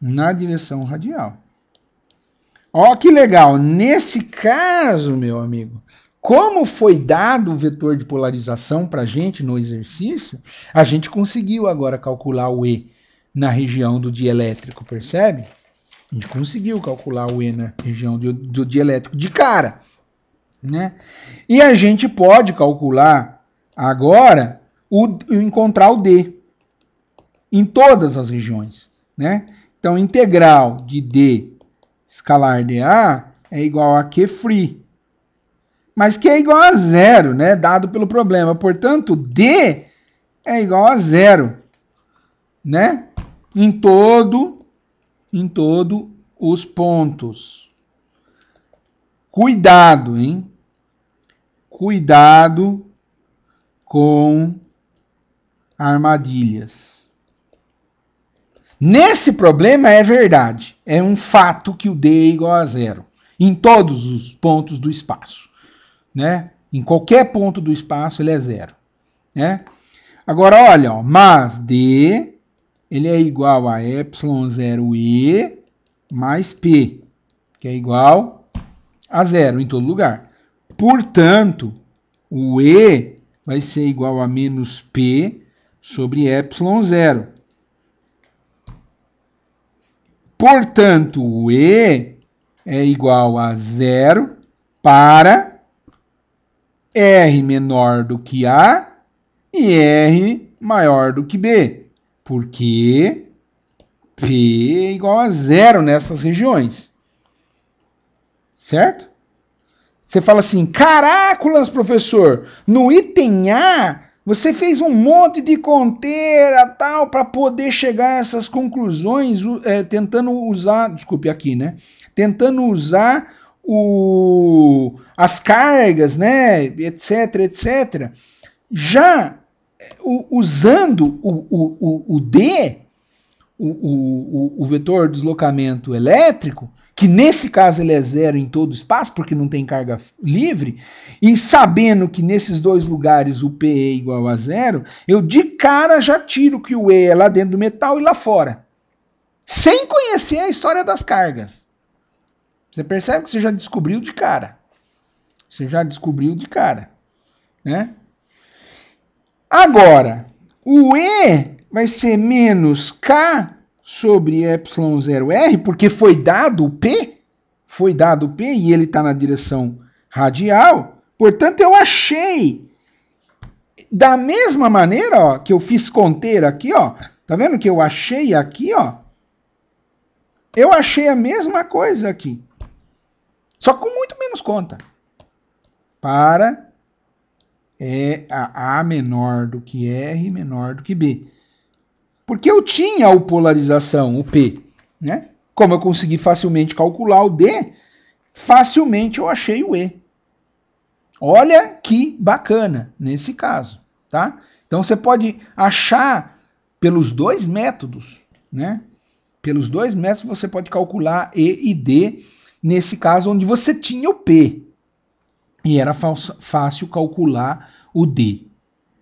na direção radial. Ó, que legal! Nesse caso, meu amigo, como foi dado o vetor de polarização para a gente no exercício, a gente conseguiu agora calcular o E na região do dielétrico, percebe? A gente conseguiu calcular o E na região do dielétrico de cara, né? E a gente pode calcular agora encontrar o D em todas as regiões, né? Então, integral de D escalar dA é igual a Q free, mas Q é igual a zero, né? Dado pelo problema. Portanto, D é igual a zero, né? Em todo os pontos. Cuidado, hein? Cuidado com armadilhas. Nesse problema é verdade, é um fato que o D é igual a zero, em todos os pontos do espaço, né? Em qualquer ponto do espaço ele é zero, né? Agora olha, ó, mas D ele é igual a ε0e mais P, que é igual a zero em todo lugar. Portanto, o E vai ser igual a menos P sobre ε0. Portanto, o E é igual a zero para R menor do que A e R maior do que B, porque P é igual a zero nessas regiões, certo? Você fala assim, caracolas, professor, no item A você fez um monte de conteira tal para poder chegar a essas conclusões, tentando usar, desculpe aqui, né? Tentando usar as cargas, né? Etc. Já usando o D, o vetor de deslocamento elétrico, que nesse caso ele é zero em todo o espaço, porque não tem carga livre, e sabendo que nesses dois lugares o P é igual a zero, eu de cara já tiro que o E é lá dentro do metal e lá fora, sem conhecer a história das cargas. Você percebe que você já descobriu de cara. Você já descobriu de cara, né? Agora, o E vai ser menos K sobre ε0r, porque foi dado o P, foi dado o P e ele está na direção radial, portanto eu achei da mesma maneira, ó, que eu fiz conter aqui, ó, tá vendo que eu achei aqui, ó? Eu achei a mesma coisa aqui, só com muito menos conta. Para a menor do que R menor do que B. Porque eu tinha a polarização, o P, né? Como eu consegui facilmente calcular o D, facilmente eu achei o E. Olha que bacana nesse caso, tá? Então você pode achar pelos dois métodos, né? Pelos dois métodos você pode calcular E e D, nesse caso onde você tinha o P. E era fácil calcular o D,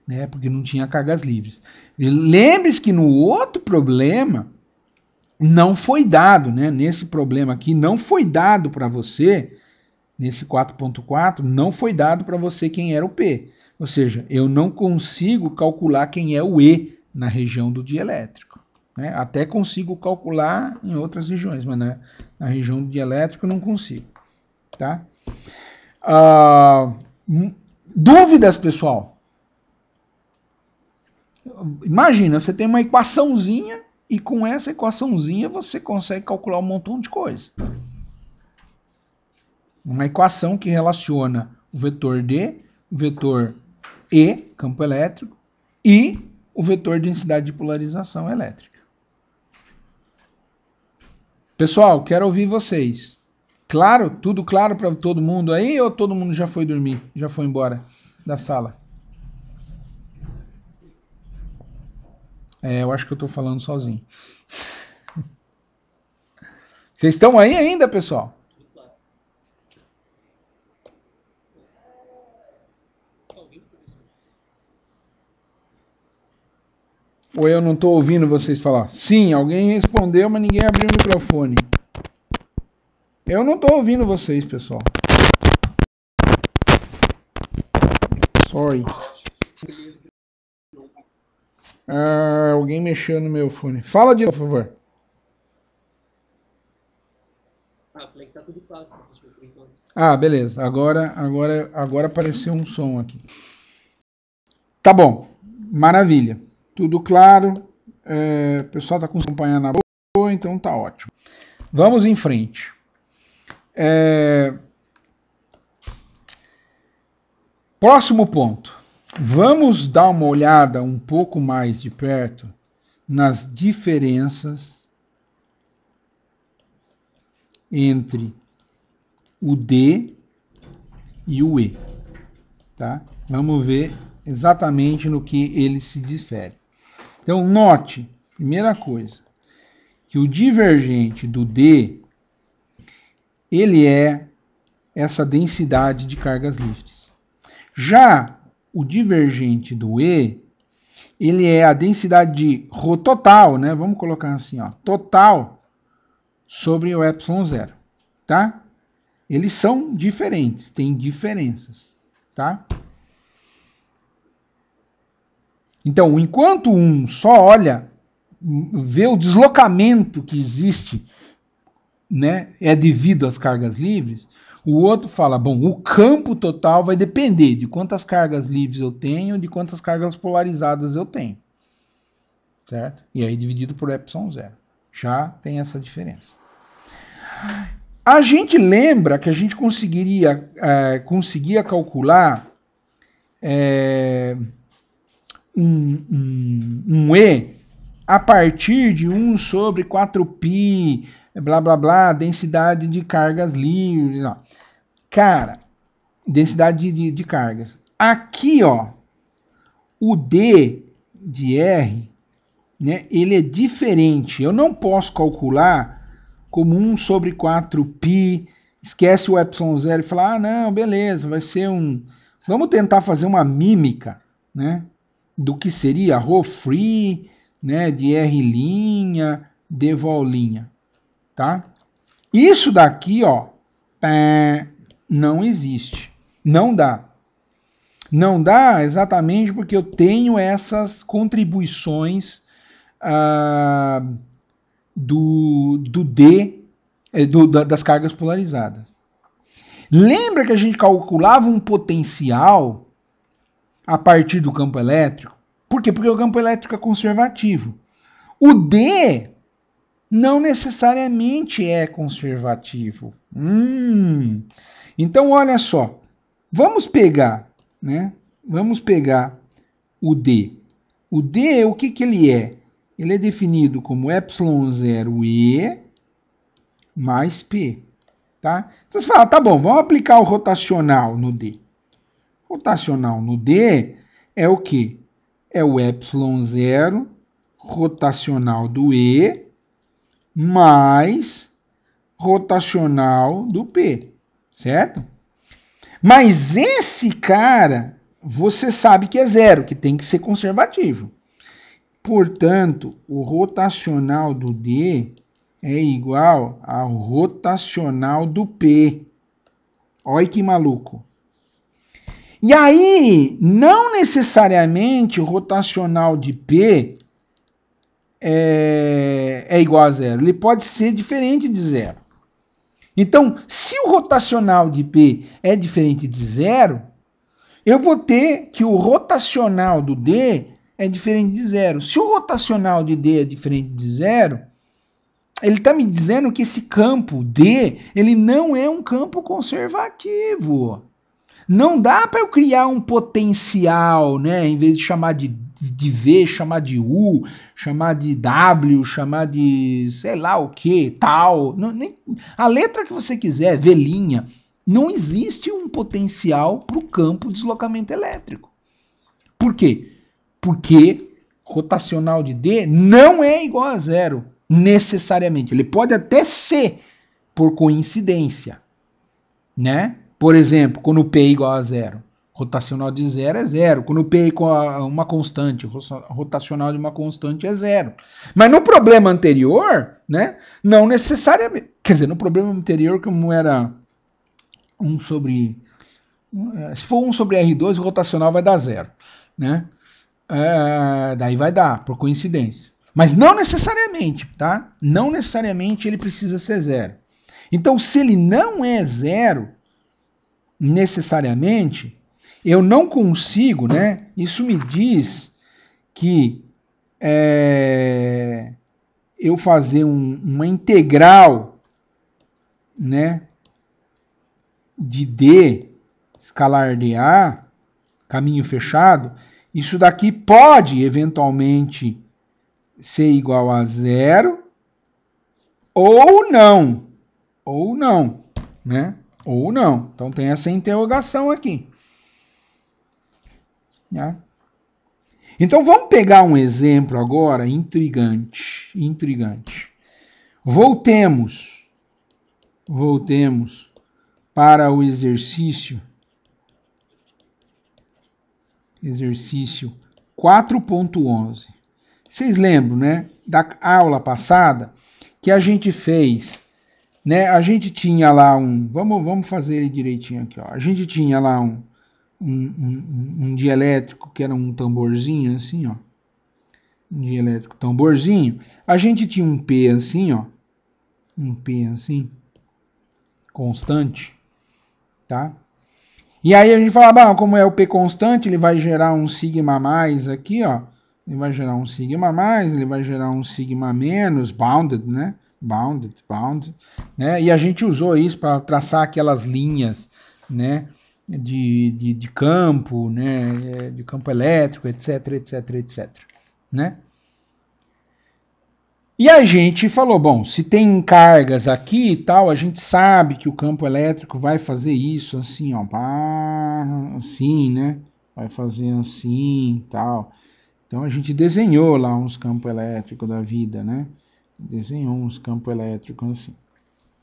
né? Porque não tinha cargas livres. Lembre-se que no outro problema não foi dado, né? Nesse problema aqui não foi dado para você, nesse 4.4, não foi dado para você quem era o P. Ou seja, eu não consigo calcular quem é o E na região do dielétrico, né? Até consigo calcular em outras regiões, mas na região do dielétrico eu não consigo, tá? Dúvidas, pessoal? Imagina, você tem uma equaçãozinha e com essa equaçãozinha você consegue calcular um montão de coisa. Uma equação que relaciona o vetor D, o vetor E, campo elétrico, e o vetor densidade de polarização elétrica. Pessoal, quero ouvir vocês. Claro? Tudo claro para todo mundo aí ou todo mundo já foi dormir? Já foi embora da sala? Eu acho que eu estou falando sozinho. Vocês estão aí ainda, pessoal? Ou eu não estou ouvindo vocês falar? Sim, alguém respondeu, mas ninguém abriu o microfone. Eu não estou ouvindo vocês, pessoal. Sorry. Alguém mexeu no meu fone. Fala de novo, por favor. Falei que tá tudo claro. Beleza. Agora apareceu um som aqui. Tá bom. Maravilha. Tudo claro. O pessoal está acompanhando a boa, então tá ótimo. Vamos em frente. Próximo ponto. Vamos dar uma olhada um pouco mais de perto nas diferenças entre o D e o E, tá? Vamos ver exatamente no que eles se diferem. Então, note, primeira coisa, que o divergente do D, ele é essa densidade de cargas livres. Já o divergente do E, ele é a densidade de ρ total, né? Vamos colocar assim, ó, total sobre o epsilon zero, tá? Eles são diferentes, têm diferenças, tá? Então, enquanto um só olha, vê o deslocamento que existe, né, é devido às cargas livres, o outro fala, bom, o campo total vai depender de quantas cargas livres eu tenho, de quantas cargas polarizadas eu tenho, certo? E aí dividido por epsilon zero. Já tem essa diferença. A gente lembra que a gente conseguia calcular um E a partir de 1 sobre 4π, blá, blá, blá, densidade de cargas livres. Ó. Cara, densidade de cargas. Aqui, ó, o D de R, né, ele é diferente. Eu não posso calcular como 1 sobre 4π, esquece o epsilon zero e falar, não, beleza, vai ser um... Vamos tentar fazer uma mímica, né, do que seria ρ free, né, de R', D vol', tá? Isso daqui, ó, não existe. Não dá. Não dá exatamente porque eu tenho essas contribuições do D das cargas polarizadas. Lembra que a gente calculava um potencial a partir do campo elétrico? Por quê? Porque o campo elétrico é conservativo. O D não necessariamente é conservativo. Então, olha só. Vamos pegar, né? Vamos pegar o D. O D, o que ele é? Ele é definido como ε0e mais P. Tá? Então você fala, tá bom, vamos aplicar o rotacional no D. Rotacional no D é o quê? É o ε0 rotacional do E mais rotacional do P, certo? Mas esse cara, você sabe que é zero, que tem que ser conservativo. Portanto, o rotacional do D é igual ao rotacional do P. Olha que maluco. E aí, não necessariamente o rotacional de P é igual a zero. Ele pode ser diferente de zero. Então, se o rotacional de P é diferente de zero, eu vou ter que o rotacional do D é diferente de zero. Se o rotacional de D é diferente de zero, ele está me dizendo que esse campo D, ele não é um campo conservativo. Não dá para eu criar um potencial, né? Em vez de chamar de V, chamar de U, chamar de W, chamar de sei lá o que, tal. Não, nem, a letra que você quiser, velinha. Não existe um potencial para o campo de deslocamento elétrico. Por quê? Porque rotacional de D não é igual a zero, necessariamente. Ele pode até ser por coincidência, né? Por exemplo, quando o P é igual a zero, rotacional de zero é zero. Quando o P é igual a uma constante, rotacional de uma constante é zero. Mas no problema anterior, né, não necessariamente. Quer dizer, no problema anterior, como era 1 sobre... Se for 1 sobre R2, o rotacional vai dar zero, né? Daí vai dar, por coincidência. Mas não necessariamente, tá? Não necessariamente ele precisa ser zero. Então, se ele não é zero, necessariamente, eu não consigo, né? Isso me diz que eu fazer uma integral, né, de D escalar de A, caminho fechado, isso daqui pode eventualmente ser igual a zero ou não, né? Ou não. Então tem essa interrogação aqui. Né? Então vamos pegar um exemplo agora intrigante. Voltemos para o exercício 4.11. Vocês lembram, né, da aula passada que a gente fez, né? A gente tinha lá vamos fazer ele direitinho aqui, ó. A gente tinha lá um dielétrico que era um tamborzinho assim, ó. Um dielétrico tamborzinho. A gente tinha um P assim, ó. Um P assim, constante, tá? E aí a gente fala, como é o P constante, ele vai gerar um sigma mais aqui, ó. Ele vai gerar um sigma mais, ele vai gerar um sigma menos, bounded, né? Bounded, né? E a gente usou isso para traçar aquelas linhas, né? De campo, né? De campo elétrico, etc, né? E a gente falou, bom, se tem cargas aqui e tal, a gente sabe que o campo elétrico vai fazer isso assim, ó, assim, né? Vai fazer assim e tal. Então a gente desenhou lá uns campos elétricos da vida, né? Desenhou uns campos elétricos assim,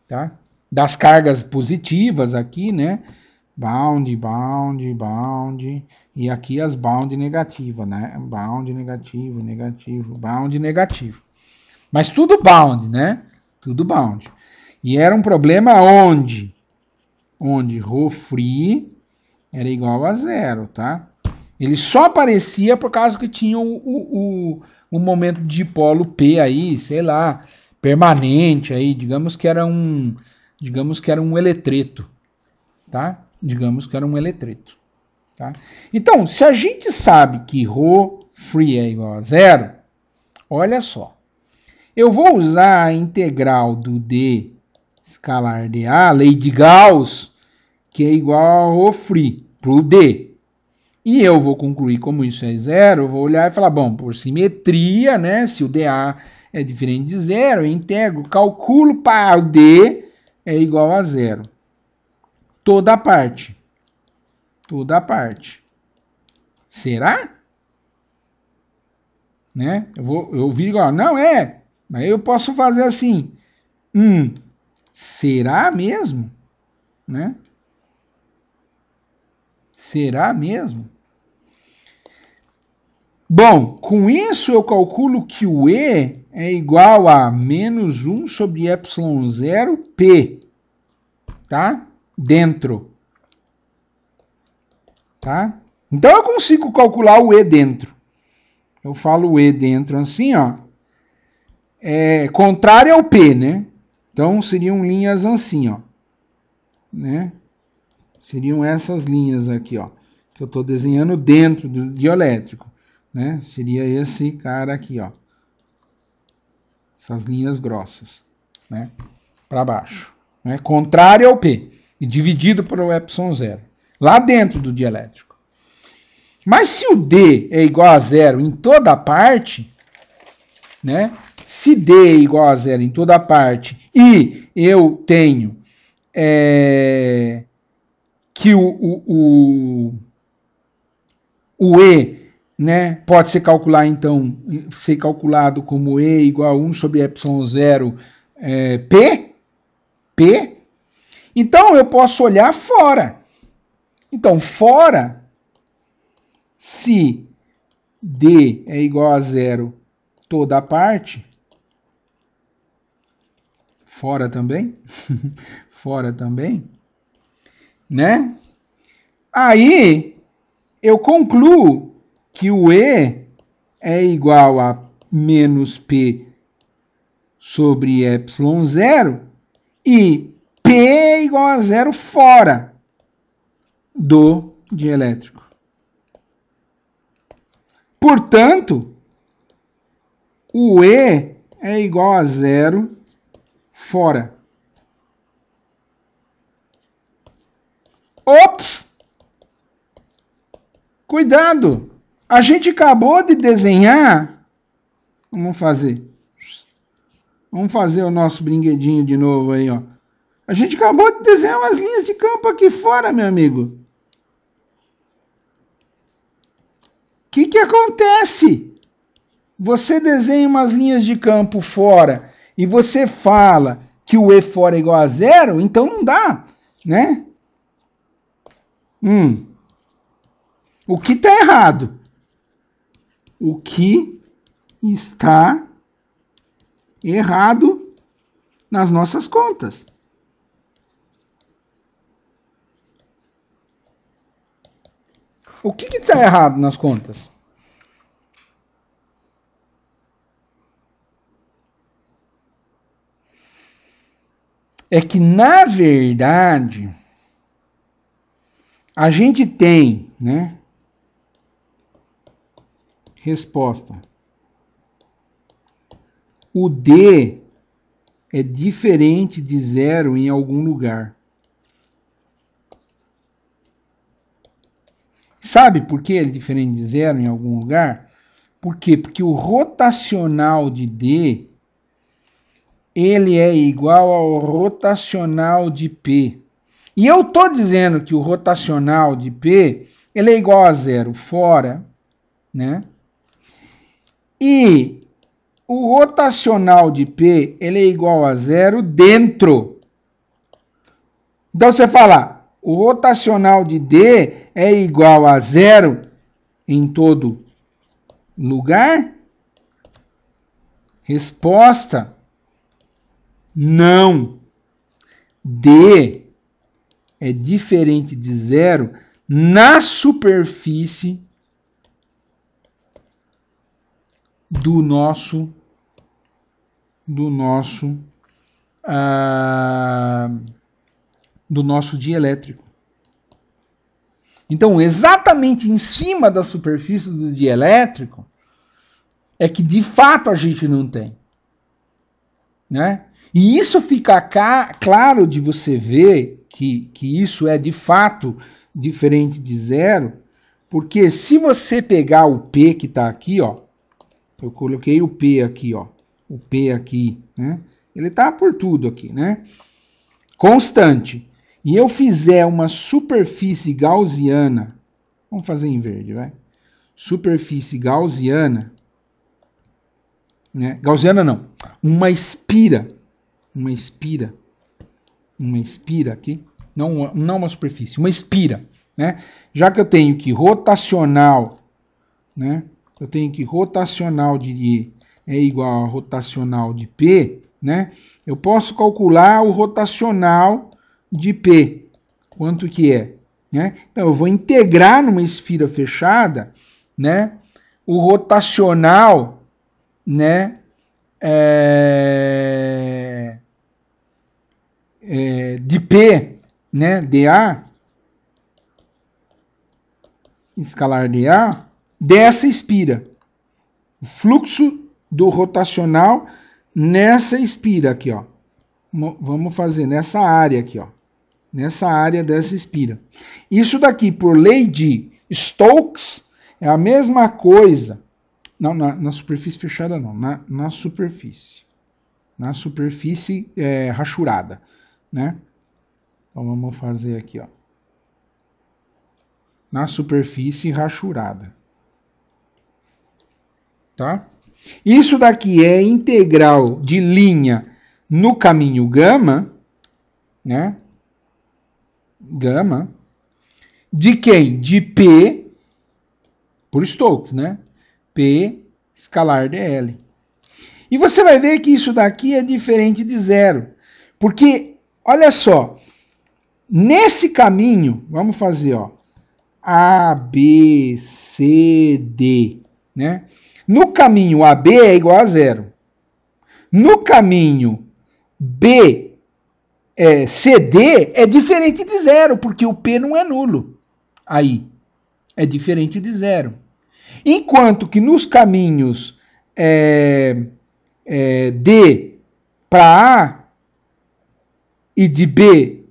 tá? Das cargas positivas aqui, né? Bound, e aqui as bound negativas, né? Bound negativo, bound negativo. Mas tudo bound, né? Tudo bound. E era um problema onde ρ free era igual a zero, tá? Ele só aparecia por causa que tinha o momento de dipolo P aí, sei lá, permanente aí, digamos que era um eletreto, tá? Digamos que era um eletreto, tá? Então, se a gente sabe que ρ free é igual a zero, olha só. Eu vou usar a integral do d escalar dA, lei de Gauss, que é igual a ρ free, para o d. E eu vou concluir como isso é zero, eu vou olhar e falar, bom, por simetria, né, se o dA é diferente de zero, eu integro, calculo para o d é igual a zero. Toda a parte. Toda a parte. Será? Né? Eu vi igual, não é, mas eu posso fazer assim. Será mesmo? Né? Será mesmo? Bom, com isso eu calculo que o E é igual a menos 1 sobre epsilon zero P, tá? Dentro. Tá? Então eu consigo calcular o E dentro. Eu falo o E dentro assim, ó. Contrário ao P, né? Então seriam linhas assim, ó. Né? Seriam essas linhas aqui, ó. Que eu estou desenhando dentro do dielétrico. Né? Seria esse cara aqui, ó. Essas linhas grossas, né? Para baixo, né? Contrário ao P e dividido por epsilon zero, lá dentro do dielétrico. Mas se o D é igual a zero em toda parte, né? Se D é igual a zero em toda parte e eu tenho que o E, né, pode ser calculado como E igual a 1 sobre epsilon zero P, então eu posso olhar fora. Então, fora, se D é igual a zero toda a parte, fora também, fora também, né? Aí eu concluo que o E é igual a menos P sobre epsilon zero e P é igual a zero fora do dielétrico. Portanto, o E é igual a zero fora. Ops! Cuidado! A gente acabou de desenhar. Vamos fazer o nosso brinquedinho de novo aí, ó. A gente acabou de desenhar umas linhas de campo aqui fora, meu amigo. O que acontece? Você desenha umas linhas de campo fora e você fala que o E fora é igual a zero, então não dá, né? O que está errado? O que está errado nas nossas contas? O que está errado nas contas? É que, na verdade, a gente tem, né? Resposta. O D é diferente de zero em algum lugar. Sabe por que ele é diferente de zero em algum lugar? Por quê? Porque o rotacional de D ele é igual ao rotacional de P. E eu estou dizendo que o rotacional de P ele é igual a zero fora, né? E o rotacional de P ele é igual a zero dentro. Então você fala, o rotacional de D é igual a zero em todo lugar? Resposta: não. D é diferente de zero na superfície do nosso do nosso dielétrico. Então, exatamente em cima da superfície do dielétrico é que de fato a gente não tem, né? E isso fica claro de você ver que isso é de fato diferente de zero, porque se você pegar o P que está aqui, ó, eu coloquei o P aqui, ó, o P aqui, né? Ele está por tudo aqui, né? Constante. E eu fizer uma superfície gaussiana, vamos fazer em verde, vai? Superfície gaussiana, né? Gaussiana não, uma espira aqui, não uma superfície, uma espira, né? Já que eu tenho que rotacional, né? Eu tenho que rotacional de é igual a rotacional de P, né? Eu posso calcular o rotacional de P, quanto que é, né? Então eu vou integrar numa esfera fechada, né? O rotacional, né? De P, né? dA, escalar dA, dessa espira. O fluxo do rotacional nessa espira aqui, ó. Vamos fazer nessa área aqui, ó. Nessa área dessa espira. Isso daqui, por lei de Stokes, é a mesma coisa. Não, na superfície fechada não, na superfície. Na superfície rachurada, né? Então vamos fazer aqui, ó. Na superfície rachurada. Tá? Isso daqui é integral de linha no caminho gama, né? Gama. De quem? De P, por Stokes, né? P escalar dl. E você vai ver que isso daqui é diferente de zero. Porque, olha só, nesse caminho, vamos fazer, ó, A, B, C, D, né? No caminho AB é igual a zero. No caminho CD é diferente de zero, porque o P não é nulo. Aí, é diferente de zero. Enquanto que nos caminhos D para A e de B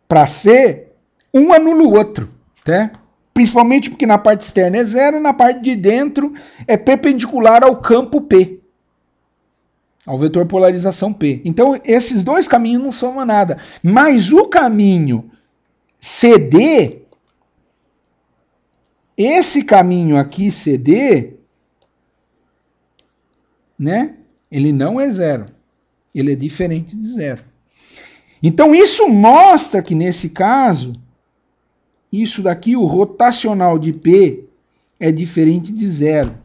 para C, um anula o outro, tá? Principalmente porque na parte externa é zero, na parte de dentro é perpendicular ao campo P, ao vetor polarização P. Então, esses dois caminhos não somam nada. Mas o caminho CD, esse caminho aqui CD, né? Ele não é zero. Ele é diferente de zero. Então, isso mostra que, nesse caso, isso daqui, o rotacional de P, é diferente de zero.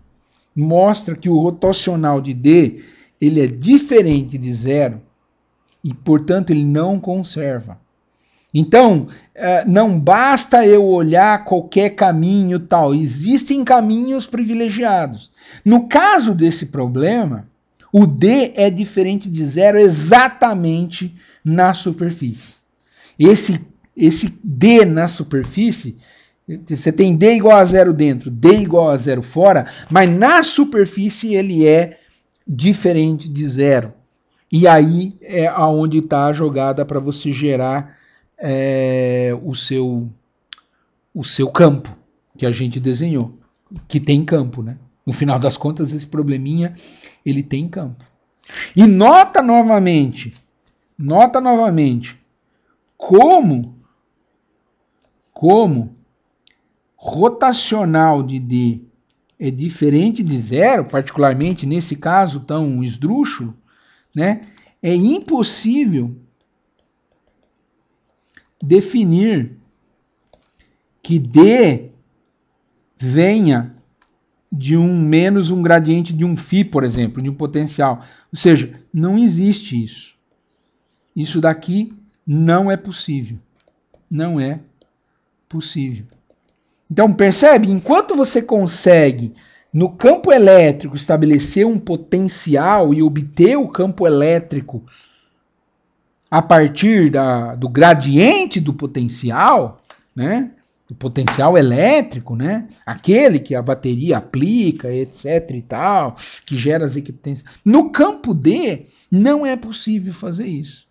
Mostra que o rotacional de D, ele é diferente de zero e, portanto, ele não conserva. Então, não basta eu olhar qualquer caminho tal. Existem caminhos privilegiados. No caso desse problema, o D é diferente de zero exatamente na superfície. Esse D na superfície, você tem D igual a zero dentro, D igual a zero fora, mas na superfície ele é diferente de zero. E aí é aonde está a jogada para você gerar o seu campo que a gente desenhou, que tem campo, né? No final das contas, esse probleminha, ele tem campo. E nota novamente, como rotacional de D é diferente de zero, particularmente nesse caso tão esdrúxulo, né? É impossível definir que D venha de menos um gradiente de um φ, por exemplo, de um potencial. Ou seja, não existe isso. Isso daqui não é possível. Não é possível. Então, percebe? Enquanto você consegue no campo elétrico estabelecer um potencial e obter o campo elétrico a partir do gradiente do potencial, né? Do potencial elétrico, né? Aquele que a bateria aplica, etc e tal, que gera as equipotências. No campo D, não é possível fazer isso.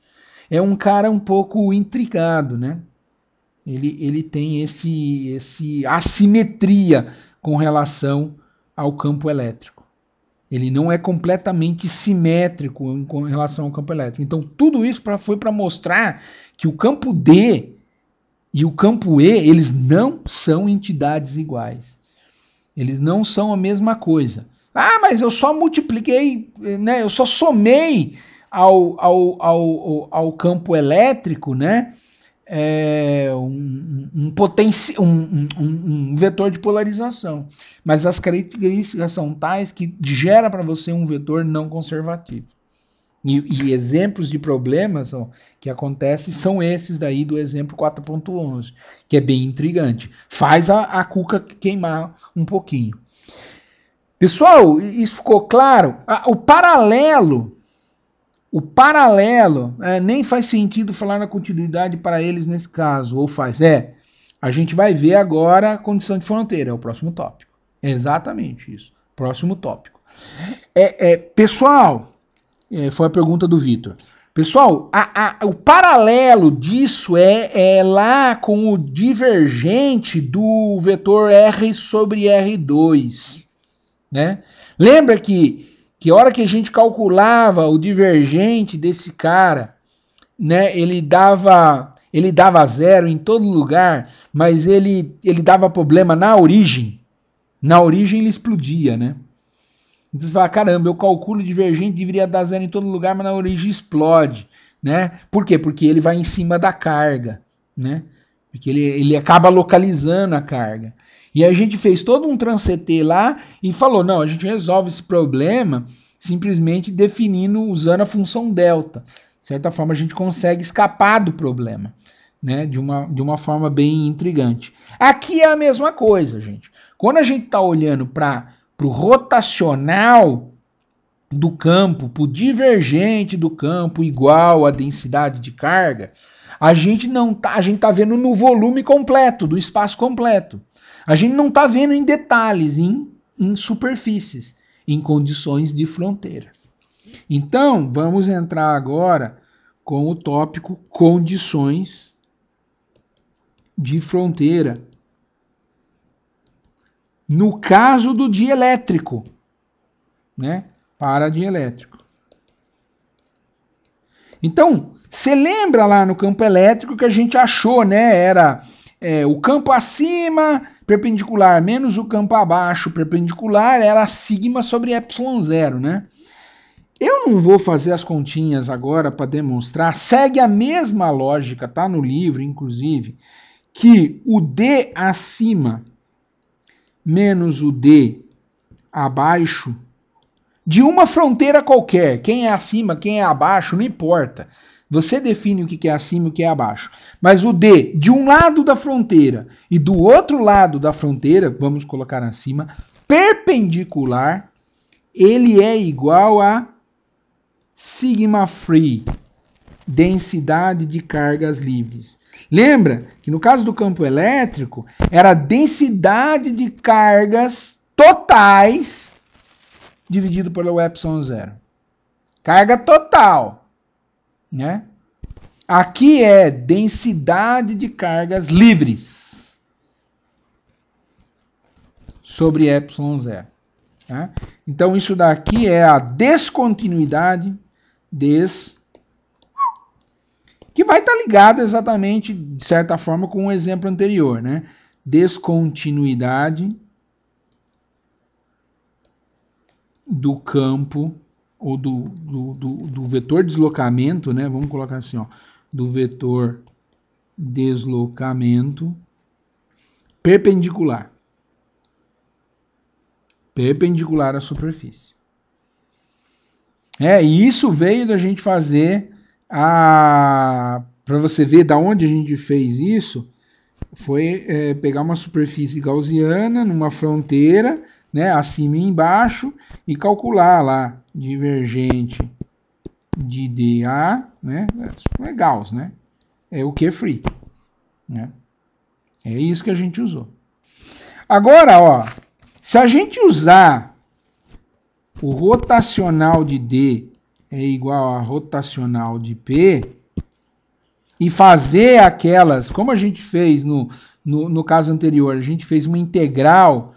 É um cara um pouco intrigado, né? Ele tem esse assimetria com relação ao campo elétrico. Ele não é completamente simétrico com relação ao campo elétrico. Então, tudo isso foi para mostrar que o campo D e o campo E, eles não são entidades iguais. Eles não são a mesma coisa. Ah, mas eu só multipliquei, né? Eu só somei ao campo elétrico, né? Um vetor de polarização. Mas as características são tais que gera para você um vetor não conservativo. E exemplos de problemas que acontecem são esses daí do exemplo 4.11, que é bem intrigante. Faz a cuca queimar um pouquinho. Pessoal, isso ficou claro? O paralelo, nem faz sentido falar na continuidade para eles nesse caso, ou faz? A gente vai ver agora a condição de fronteira, é o próximo tópico. É exatamente isso, próximo tópico. Pessoal, foi a pergunta do Vitor. Pessoal, o paralelo disso é lá com o divergente do vetor R sobre R2, né? Lembra que a hora que a gente calculava o divergente desse cara, né, ele dava zero em todo lugar, mas ele dava problema na origem. Na origem ele explodia, né? Então você fala, caramba, eu calculo divergente, deveria dar zero em todo lugar, mas na origem explode, né? Por quê? Porque ele vai em cima da carga, né? Porque ele acaba localizando a carga. E a gente fez todo um trans-CT lá e falou, não, a gente resolve esse problema simplesmente definindo, usando a função delta. De certa forma, a gente consegue escapar do problema, né? De uma forma bem intrigante. Aqui é a mesma coisa, gente. Quando a gente está olhando para o rotacional do campo, para o divergente do campo igual à densidade de carga, a gente está vendo no volume completo, do espaço completo. A gente não está vendo em detalhes, em superfícies, em condições de fronteira. Então, vamos entrar agora com o tópico condições de fronteira. No caso do dielétrico, né? Para dielétrico. Então, você lembra lá no campo elétrico que a gente achou, né? Era o campo acima, perpendicular, menos o campo abaixo, perpendicular, era sigma sobre ε0, né? Eu não vou fazer as continhas agora para demonstrar, segue a mesma lógica, tá no livro, inclusive, que o D acima menos o D abaixo de uma fronteira qualquer, quem é acima, quem é abaixo, não importa. Você define o que é acima e o que é abaixo. Mas o D de um lado da fronteira e do outro lado da fronteira, vamos colocar acima, perpendicular, ele é igual a sigma free, densidade de cargas livres. Lembra que no caso do campo elétrico, era a densidade de cargas totais dividido pelo ε0. Carga total, né? Aqui é densidade de cargas livres sobre ε0. Tá? Então isso daqui é a descontinuidade que vai estar ligado exatamente, de certa forma, com o exemplo anterior, né? Descontinuidade do campo, ou do vetor deslocamento, né? Vamos colocar assim, ó, do vetor deslocamento perpendicular à superfície. E isso veio da gente fazer para você ver da onde a gente fez isso, foi pegar uma superfície gaussiana numa fronteira, né, acima e embaixo, e calcular lá, divergente de dA, né, é Gauss, né, é o que free, né, é isso que a gente usou. Agora, ó, se a gente usar o rotacional de D é igual a rotacional de P, e fazer aquelas, como a gente fez no caso anterior, a gente fez uma integral,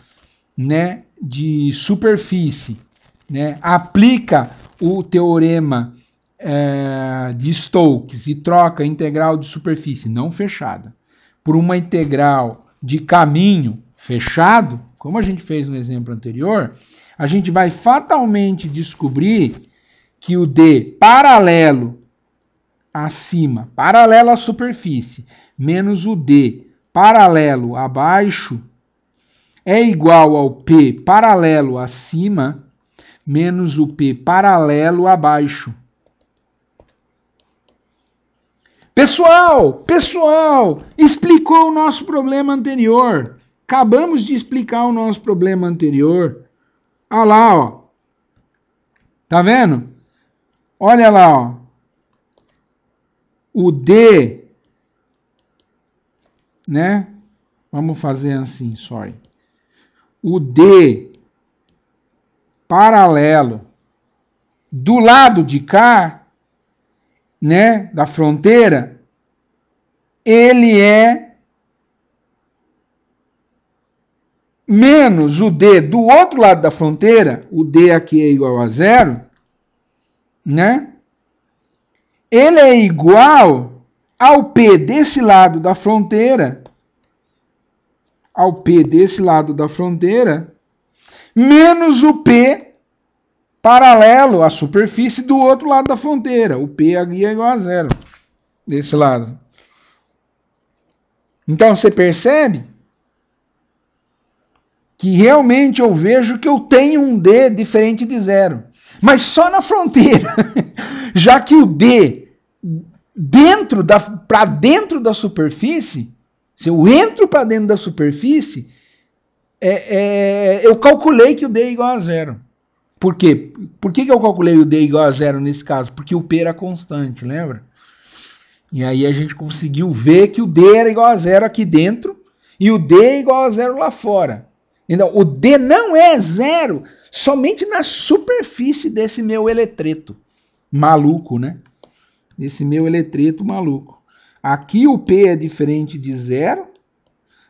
né, de superfície, né, aplica o teorema de Stokes e troca a integral de superfície não fechada por uma integral de caminho fechado, como a gente fez no exemplo anterior, a gente vai fatalmente descobrir que o D paralelo acima, paralelo à superfície, menos o D paralelo abaixo, é igual ao P paralelo acima, menos o P paralelo abaixo. Pessoal, explicou o nosso problema anterior. Acabamos de explicar o nosso problema anterior. Olha lá, ó. Tá vendo? Olha lá, ó. O D, né? Vamos fazer assim, sorry. O D paralelo do lado de cá, né, da fronteira, ele é menos o D do outro lado da fronteira, o D aqui é igual a 0, né? Ele é igual ao P desse lado da fronteira, menos o P paralelo à superfície do outro lado da fronteira. O P aqui é igual a 0, desse lado. Então, você percebe que realmente eu vejo que eu tenho um D diferente de 0. Mas só na fronteira. Já que o D para dentro da superfície, se eu entro para dentro da superfície, eu calculei que o D é igual a 0. Por quê? Por que eu calculei o D igual a 0 nesse caso? Porque o P era constante, lembra? E aí a gente conseguiu ver que o D era igual a 0 aqui dentro e o D é igual a 0 lá fora. Então, o D não é 0 somente na superfície desse meu eletreto maluco, né? Esse meu eletreto maluco. Aqui o P é diferente de 0,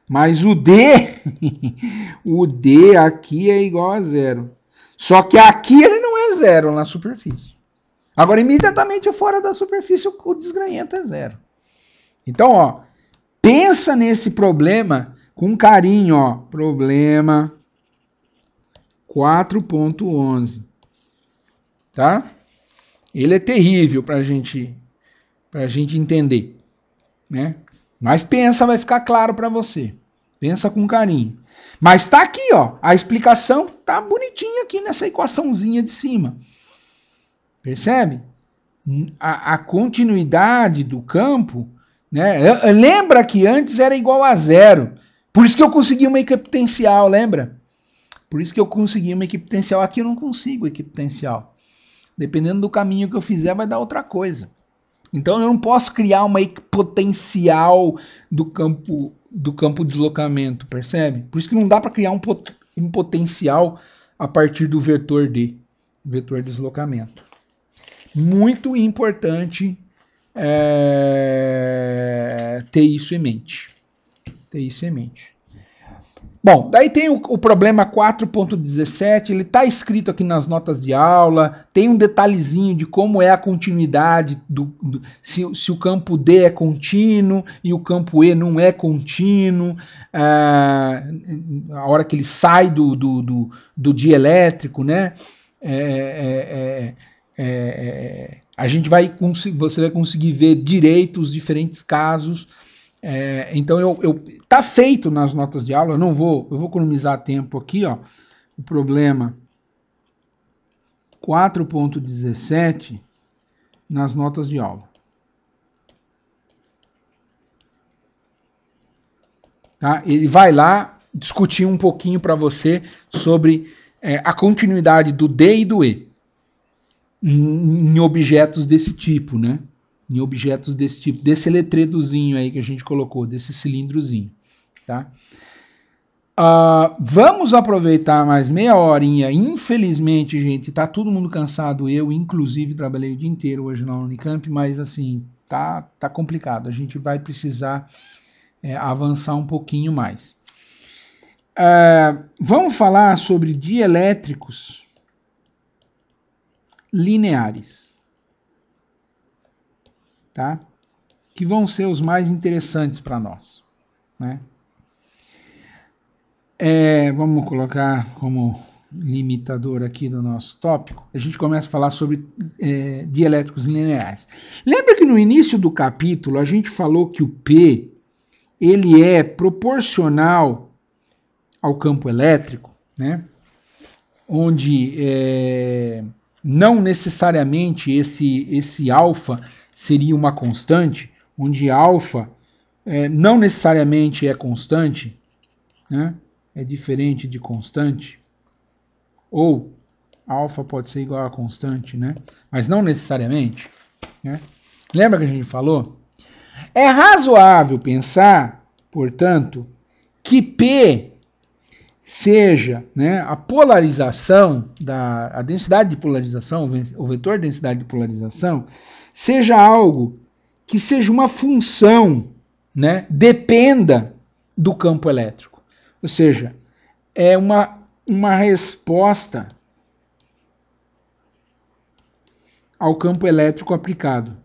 mas o D, o D aqui é igual a 0. Só que aqui ele não é 0 na superfície. Agora, imediatamente fora da superfície, o desgranhento é 0. Então, ó, pensa nesse problema com carinho, ó. Problema 4.11. Tá? Ele é terrível para a gente entender, né? Mas pensa, vai ficar claro para você. Pensa com carinho. Mas tá aqui, ó. A explicação tá bonitinha aqui nessa equaçãozinha de cima. Percebe? A continuidade do campo, né? Lembra que antes era igual a 0. Por isso que eu consegui uma equipotencial, lembra? Por isso que eu consegui uma equipotencial. Aqui eu não consigo equipotencial. Dependendo do caminho que eu fizer, vai dar outra coisa. Então eu não posso criar uma equipotencial do campo deslocamento, percebe? Por isso que não dá para criar um potencial a partir do vetor D, vetor deslocamento. Muito importante ter isso em mente. Bom, daí tem o problema 4.17, ele está escrito aqui nas notas de aula, tem um detalhezinho de como é a continuidade, se o campo D é contínuo e o campo E não é contínuo, a hora que ele sai do dielétrico, né? Você vai conseguir ver direito os diferentes casos. Então tá feito nas notas de aula. Eu vou economizar tempo aqui, ó. O problema 4.17 nas notas de aula. Tá? Ele vai lá discutir um pouquinho para você sobre a continuidade do D e do E em objetos desse tipo, né? Em objetos desse tipo, desse letredozinho aí que a gente colocou, desse cilindrozinho, tá? Vamos aproveitar mais meia horinha. Infelizmente, gente, tá todo mundo cansado. Eu, inclusive, trabalhei o dia inteiro hoje na Unicamp, mas assim, tá complicado. A gente vai precisar avançar um pouquinho mais. Vamos falar sobre dielétricos lineares, tá? Que vão ser os mais interessantes para nós, né? Vamos colocar como limitador aqui do nosso tópico. A gente começa a falar sobre dielétricos lineares. Lembra que no início do capítulo a gente falou que o P ele é proporcional ao campo elétrico, né? Onde não necessariamente esse alfa seria uma constante, onde alfa não necessariamente é constante, né? É diferente de constante, ou alfa pode ser igual a constante, né? Mas não necessariamente, né? Lembra que a gente falou? É razoável pensar, portanto, que P seja, né, a polarização, a densidade de polarização, o vetor de densidade de polarização, seja algo que seja uma função, né, dependa do campo elétrico. Ou seja, é uma resposta ao campo elétrico aplicado.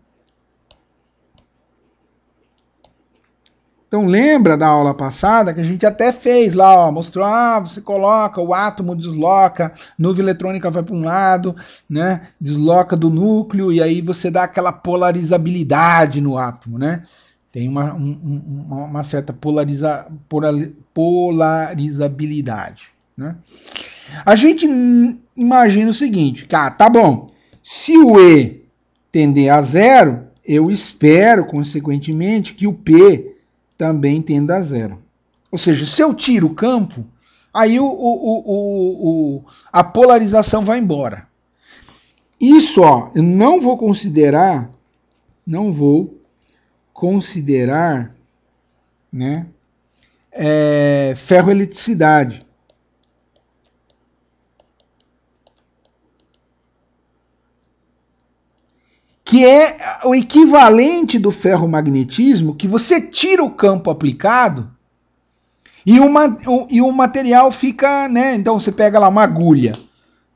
Então lembra da aula passada que a gente até fez lá, ó, mostrou, você coloca, o átomo desloca, nuvem eletrônica vai para um lado, né, desloca do núcleo e aí você dá aquela polarizabilidade no átomo, né? Tem uma certa polarizabilidade, né? A gente imagina o seguinte, tá bom, se o E tender a zero, eu espero, consequentemente, que o P também tenda a zero. Ou seja, se eu tiro o campo, aí a polarização vai embora. Isso, ó, eu não vou considerar, né, ferroeletricidade. Que é o equivalente do ferromagnetismo, que você tira o campo aplicado e o material fica, né? Então você pega lá uma agulha,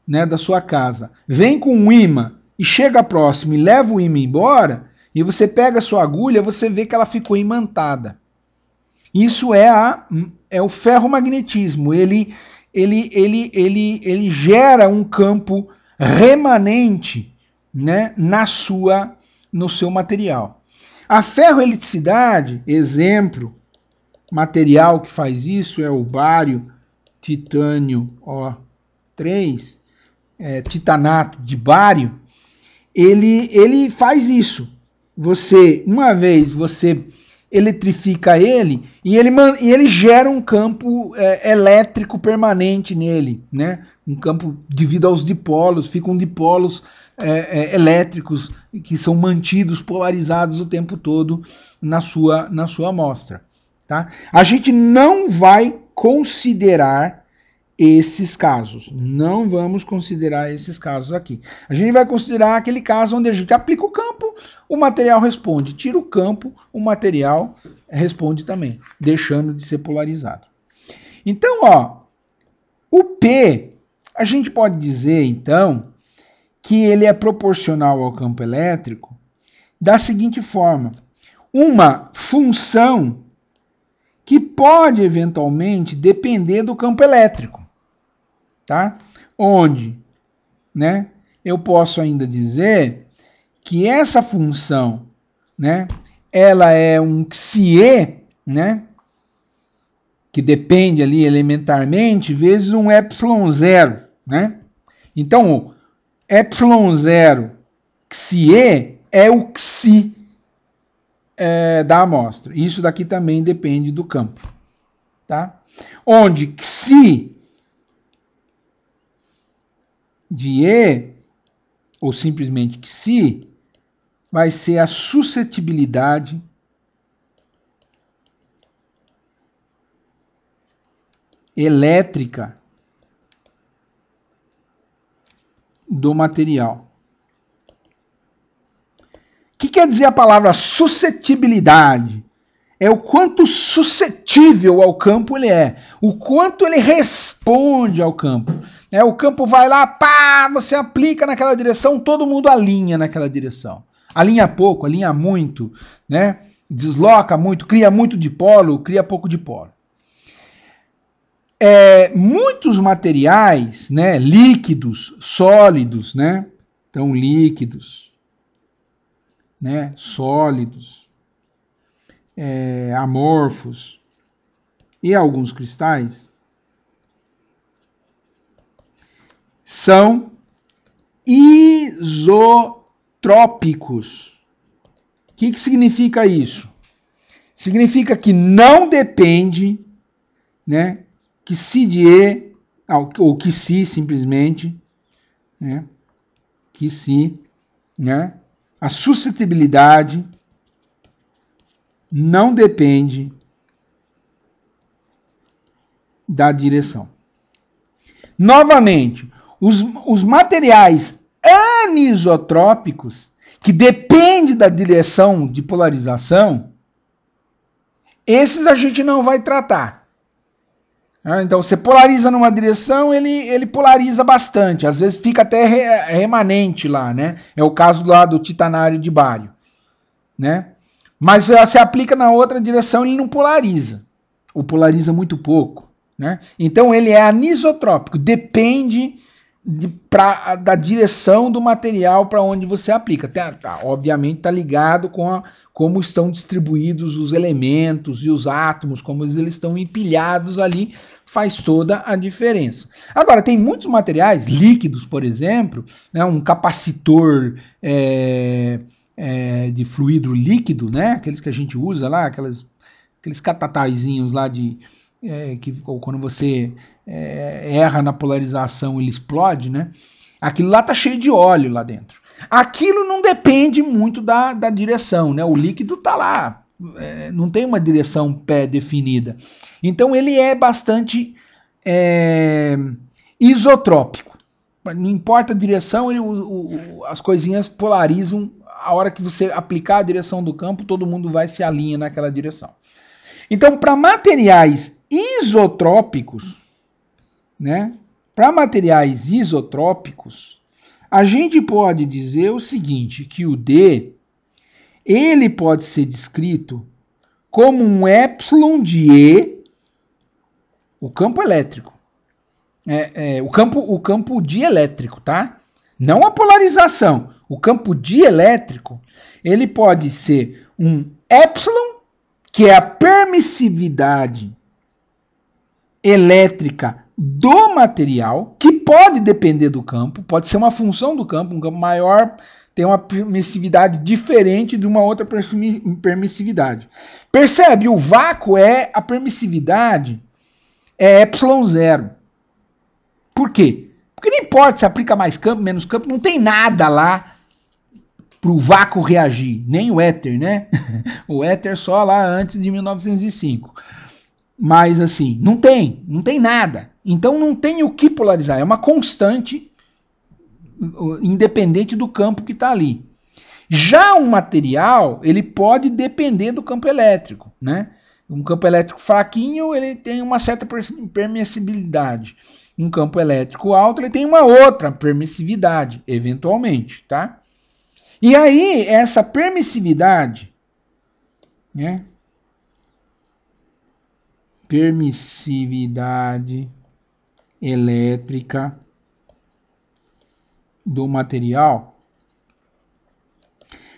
né, da sua casa, vem com um ímã e chega próximo e leva o ímã embora, e você pega a sua agulha, você vê que ela ficou imantada. Isso é o ferromagnetismo. Ele gera um campo remanente, né, no seu material. A ferroeliticidade, exemplo, material que faz isso é o bário, titânio O3, titanato de bário, ele faz isso. Uma vez você eletrifica ele e ele gera um campo elétrico permanente nele, né? Um campo devido aos dipolos, ficam dipolos elétricos que são mantidos polarizados o tempo todo na sua amostra, tá? A gente não vai considerar esses casos, não vamos considerar esses casos aqui. A gente vai considerar aquele caso onde a gente aplica o campo, o material responde, tira o campo, o material responde também, deixando de ser polarizado. Então, ó, o P, a gente pode dizer, então, que ele é proporcional ao campo elétrico da seguinte forma: uma função que pode eventualmente depender do campo elétrico, tá? Onde, né, eu posso ainda dizer que essa função, né, ela é um xie, né, que depende ali elementarmente, vezes um epsilon zero, né? Então, epsilon zero xie é o xi da amostra. Isso daqui também depende do campo, tá? Onde Xi de E, ou simplesmente Xi, vai ser a suscetibilidade elétrica do material. O que quer dizer a palavra suscetibilidade? É o quanto suscetível ao campo ele é, o quanto ele responde ao campo. O campo vai lá, pá, você aplica naquela direção, todo mundo alinha naquela direção. Alinha pouco, alinha muito, né? Desloca muito, cria muito dipolo, cria pouco dipolo. Muitos materiais, né, líquidos, sólidos, né? Então, líquidos, né, sólidos, amorfos e alguns cristais são isotrópicos. O que significa isso? Significa que não depende, né, que Xi de E, ou que Xi simplesmente, né, que Xi, né, a suscetibilidade não depende da direção. Novamente, os materiais anisotrópicos, que dependem da direção de polarização, esses a gente não vai tratar. Então, você polariza numa direção, ele polariza bastante. Às vezes fica até remanente lá, né? É o caso lá do titanário de bário, né? Mas você aplica na outra direção, ele não polariza. Ou polariza muito pouco, né? Então, ele é anisotrópico. Depende da direção do material para onde você aplica. Obviamente, está ligado com como estão distribuídos os elementos e os átomos, como eles estão empilhados ali, faz toda a diferença. Agora, tem muitos materiais, líquidos, por exemplo, né, um capacitor de fluido líquido, né, aqueles que a gente usa lá, aqueles catataizinhos lá que quando você erra na polarização ele explode, né? Aquilo lá tá cheio de óleo lá dentro. Aquilo não depende muito da direção, né? O líquido tá lá, não tem uma direção pré-definida. Então ele é bastante isotrópico. Não importa a direção, as coisinhas polarizam. A hora que você aplicar a direção do campo, todo mundo vai se alinhar naquela direção. Então, para materiais isotrópicos, né? Para materiais isotrópicos, a gente pode dizer o seguinte, que o D, ele pode ser descrito como um epsilon de E, o campo elétrico. O campo dielétrico, tá? Não a polarização. O campo dielétrico, ele pode ser um epsilon, que é a permissividade elétrica do material, que pode depender do campo, pode ser uma função do campo, um campo maior tem uma permissividade diferente de uma outra permissividade. Percebe? O vácuo a permissividade é epsilon zero. Por quê? Porque não importa se aplica mais campo, menos campo, não tem nada lá para o vácuo reagir, nem o éter, né? O éter só lá antes de 1905. Mas assim, não tem nada. Então não tem o que polarizar, é uma constante independente do campo que está ali. Já um material, ele pode depender do campo elétrico, né? Um campo elétrico fraquinho, ele tem uma certa permissibilidade. Um campo elétrico alto, ele tem uma outra permissividade, eventualmente, tá? E aí, essa permissividade, né? Permissividade elétrica do material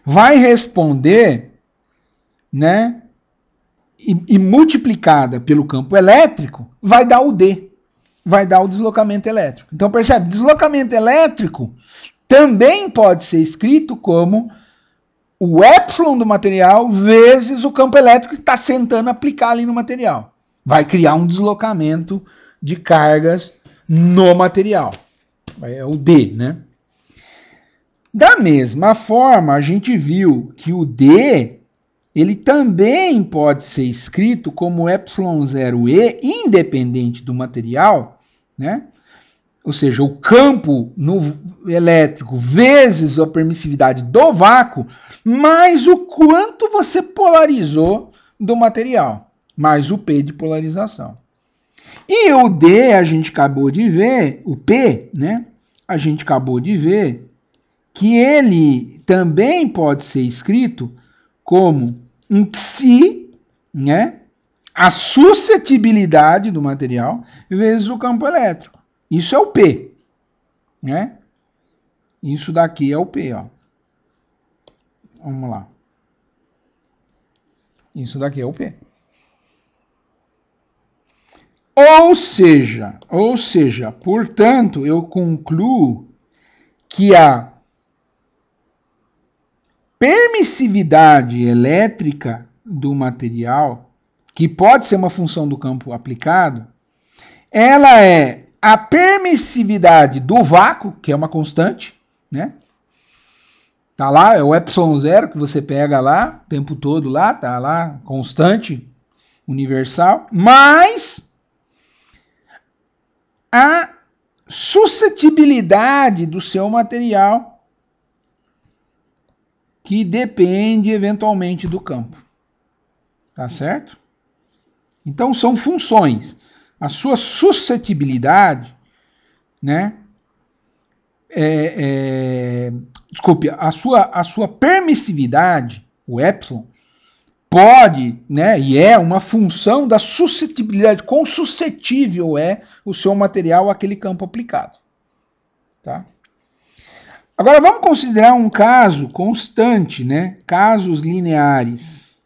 vai responder, né? E multiplicada pelo campo elétrico, vai dar o D, vai dar o deslocamento elétrico. Então, percebe? Deslocamento elétrico também pode ser escrito como o epsilon do material vezes o campo elétrico que está tentando aplicar ali no material. Vai criar um deslocamento de cargas no material. É o D, né? Da mesma forma, a gente viu que o D, ele também pode ser escrito como ε0e, independente do material, né? Ou seja, o campo no elétrico vezes a permissividade do vácuo, mais o quanto você polarizou do material, mais o P de polarização. E o D, a gente acabou de ver, o P, né? A gente acabou de ver que ele também pode ser escrito como um psi, né? A suscetibilidade do material vezes o campo elétrico. Isso é o P, né? Isso daqui é o P, ó. Vamos lá. Isso daqui é o P. Ou seja, portanto, eu concluo que a permissividade elétrica do material, que pode ser uma função do campo aplicado, ela é a permissividade do vácuo, que é uma constante, né? Tá lá, é o ε0 que você pega lá, o tempo todo lá, tá lá, constante, universal, mais a suscetibilidade do seu material, que depende eventualmente do campo. Tá certo? Então são funções. A sua suscetibilidade, né? Desculpe, a sua permissividade, o epsilon, pode, né? E é uma função da suscetibilidade, quão suscetível é o seu material àquele campo aplicado. Tá? Agora vamos considerar um caso constante, né? Casos lineares.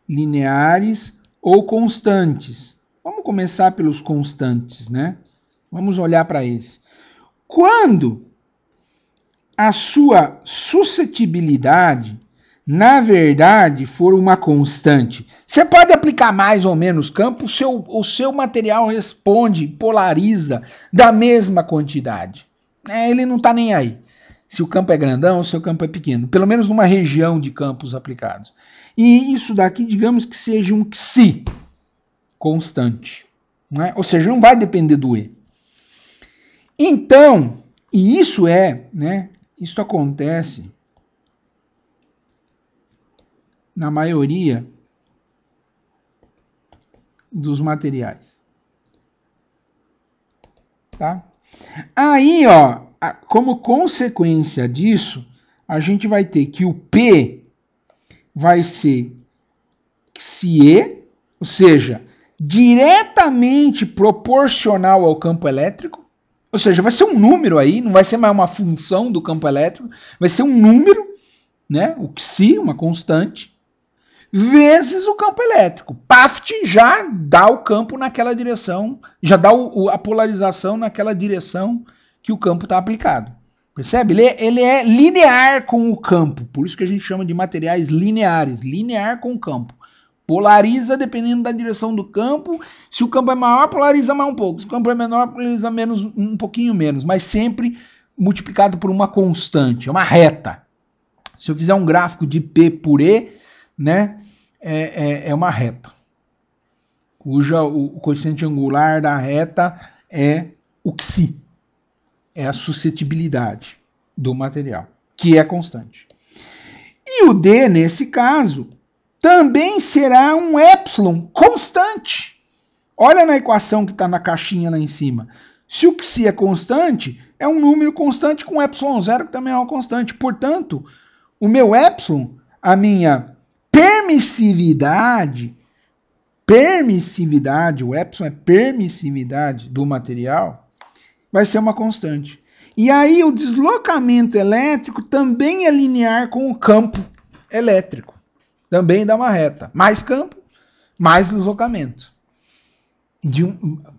Lineares ou constantes. Vamos começar pelos constantes, né? Vamos olhar para esse. Quando a sua suscetibilidade, na verdade, for uma constante, você pode aplicar mais ou menos campo, o seu material responde, polariza da mesma quantidade. Ele não está nem aí. Se o campo é grandão ou se o campo é pequeno. Pelo menos numa região de campos aplicados. E isso daqui, digamos que seja um psi constante. Né? Ou seja, não vai depender do E. Então, e isso né? Isso acontece na maioria dos materiais. Tá? Aí, ó, como consequência disso, a gente vai ter que o P vai ser psi, ou seja, diretamente proporcional ao campo elétrico, ou seja, vai ser um número aí, não vai ser mais uma função do campo elétrico, vai ser um número, né? O psi, uma constante, vezes o campo elétrico. PAFT já dá o campo naquela direção, já dá a polarização naquela direção que o campo está aplicado. Percebe? Ele é linear com o campo, por isso que a gente chama de materiais lineares, linear com o campo. Polariza dependendo da direção do campo. Se o campo é maior, polariza mais um pouco. Se o campo é menor, polariza menos, um pouquinho menos, mas sempre multiplicado por uma constante, é uma reta. Se eu fizer um gráfico de P por E, né, é uma reta, cuja o coeficiente angular da reta é o psi, é a suscetibilidade do material, que é constante. E o D, nesse caso, também será um epsilon constante. Olha na equação que está na caixinha lá em cima. Se o psi é constante, é um número constante com ε0, que também é uma constante. Portanto, o meu epsilon, a minha permissividade, o epsilon é permissividade do material, vai ser uma constante. E aí o deslocamento elétrico também é linear com o campo elétrico. Também dá uma reta. Mais campo, mais deslocamento.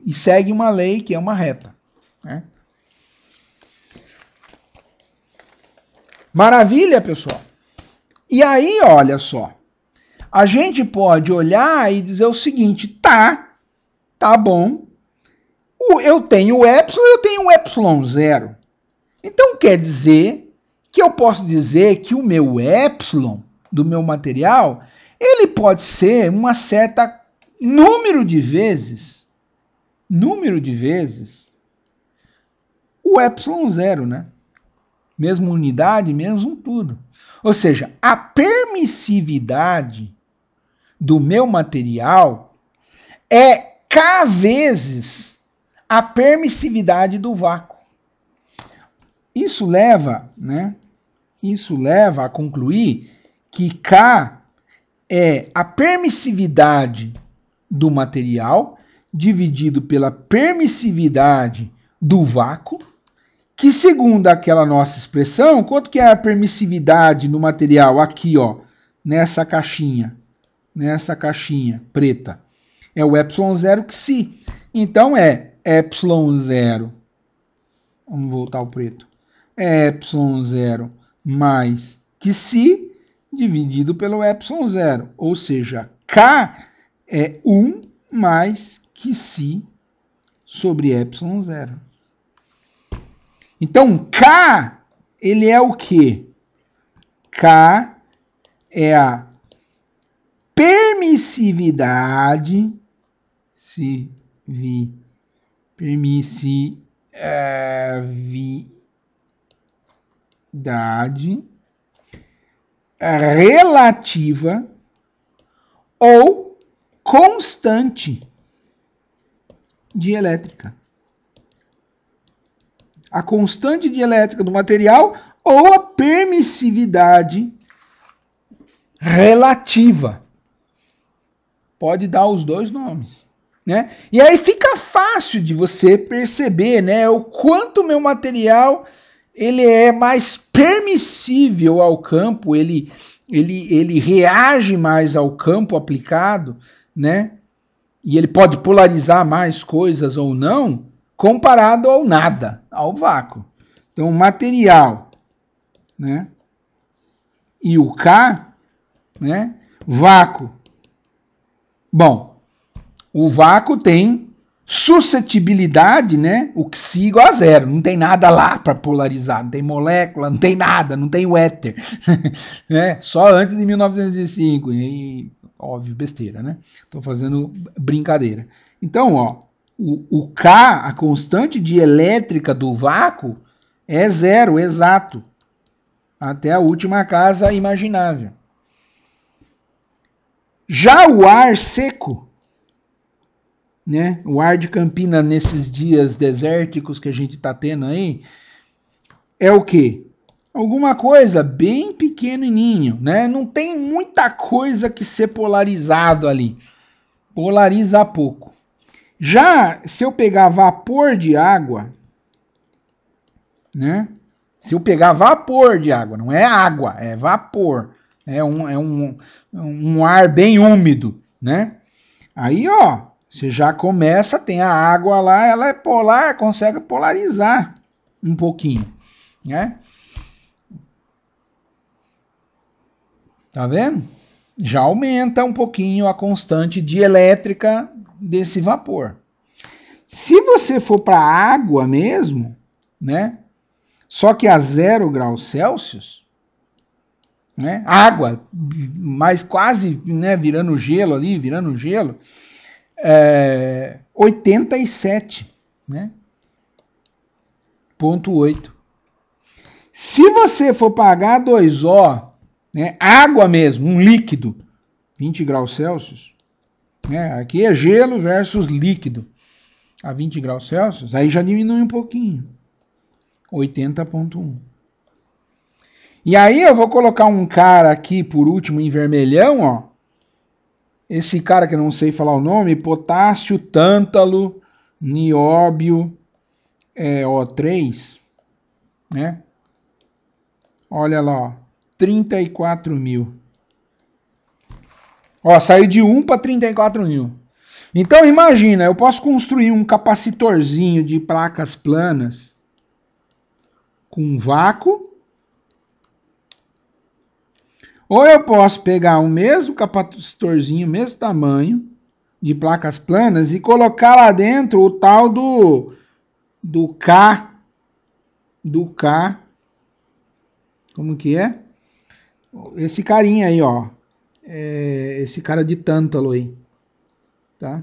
E segue uma lei que é uma reta. Né? Maravilha, pessoal? E aí, olha só. A gente pode olhar e dizer o seguinte, tá, Tá bom. Eu tenho o epsilon, eu tenho um epsilon zero. Então quer dizer que eu posso dizer que o meu epsilon do meu material, ele pode ser uma certa número de vezes o epsilon zero, né? Mesmo unidade, mesmo tudo. Ou seja, a permissividade do meu material é K vezes a permissividade do vácuo. Isso leva, né? Isso leva a concluir que K é a permissividade do material dividido pela permissividade do vácuo, que segundo aquela nossa expressão, quanto que é a permissividade no material aqui, ó, nessa caixinha preta? É o epsilon zero que si. Então é epsilon zero, vamos voltar ao preto, é epsilon zero mais que si dividido pelo epsilon zero, ou seja, K é 1 mais que si sobre epsilon zero. Então, K, ele é o quê? K é a permissividade, permissividade relativa ou constante dielétrica. A constante dielétrica do material ou a permissividade relativa. Pode dar os dois nomes, né? E aí fica fácil de você perceber, né, o quanto o meu material ele é mais permissível ao campo, ele reage mais ao campo aplicado, né? E ele pode polarizar mais coisas ou não, comparado ao nada, ao vácuo. Então, o material, né? E o K, né? Vácuo. Bom, o vácuo tem suscetibilidade, né? O Xi igual a zero. Não tem nada lá para polarizar. Não tem molécula, não tem nada, não tem o éter. Né? Só antes de 1905. E, óbvio, besteira, né? Estou fazendo brincadeira. Então, ó, o K, a constante dielétrica do vácuo, é zero, exato. Até a última casa imaginável. Já o ar seco, né? O ar de Campina nesses dias desérticos que a gente está tendo aí, é o quê? Alguma coisa bem pequenininho, né? Não tem muita coisa que ser polarizado ali. Polariza pouco. Já se eu pegar vapor de água, né? Se eu pegar vapor de água, não é água, é vapor. É um ar bem úmido, né? Aí, ó, você já começa, tem a água lá, ela é polar, consegue polarizar um pouquinho, né? Tá vendo? Já aumenta um pouquinho a constante dielétrica desse vapor. Se você for para a água mesmo, né? Só que a 0 graus Celsius, né? Água, mas quase, né, virando gelo ali, 87, né? 0,8. Se você for para H2O, né, água mesmo, um líquido, 20 graus Celsius, né, aqui é gelo versus líquido, a 20 graus Celsius, aí já diminui um pouquinho, 80,1. E aí eu vou colocar um cara aqui, por último, em vermelhão, ó. Esse cara que eu não sei falar o nome, potássio, tântalo, nióbio, O3, né? Olha lá, ó, 34 mil. Ó, saiu de 1 para 34 mil. Então imagina, eu posso construir um capacitorzinho de placas planas com vácuo, ou eu posso pegar o mesmo capacitorzinho, mesmo tamanho, de placas planas e colocar lá dentro o tal do K, como que é? Esse carinha aí, ó, esse cara de tântalo aí, tá?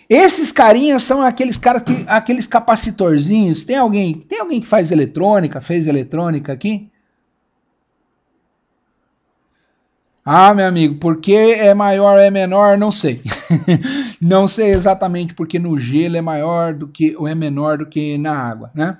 Esses carinhas são aqueles caras que, aqueles capacitorzinhos. Tem alguém que fez eletrônica aqui? Ah, meu amigo, porque é maior ou é menor, não sei. Não sei exatamente porque no gelo é maior do que ou é menor do que na água, né?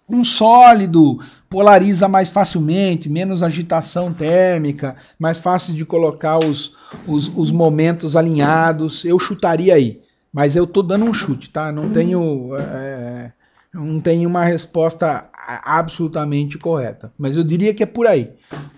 Um sólido polariza mais facilmente, menos agitação térmica, mais fácil de colocar os momentos alinhados. Eu chutaria aí, mas eu tô dando um chute, tá? Não tenho uma resposta absolutamente correta, mas eu diria que é por aí,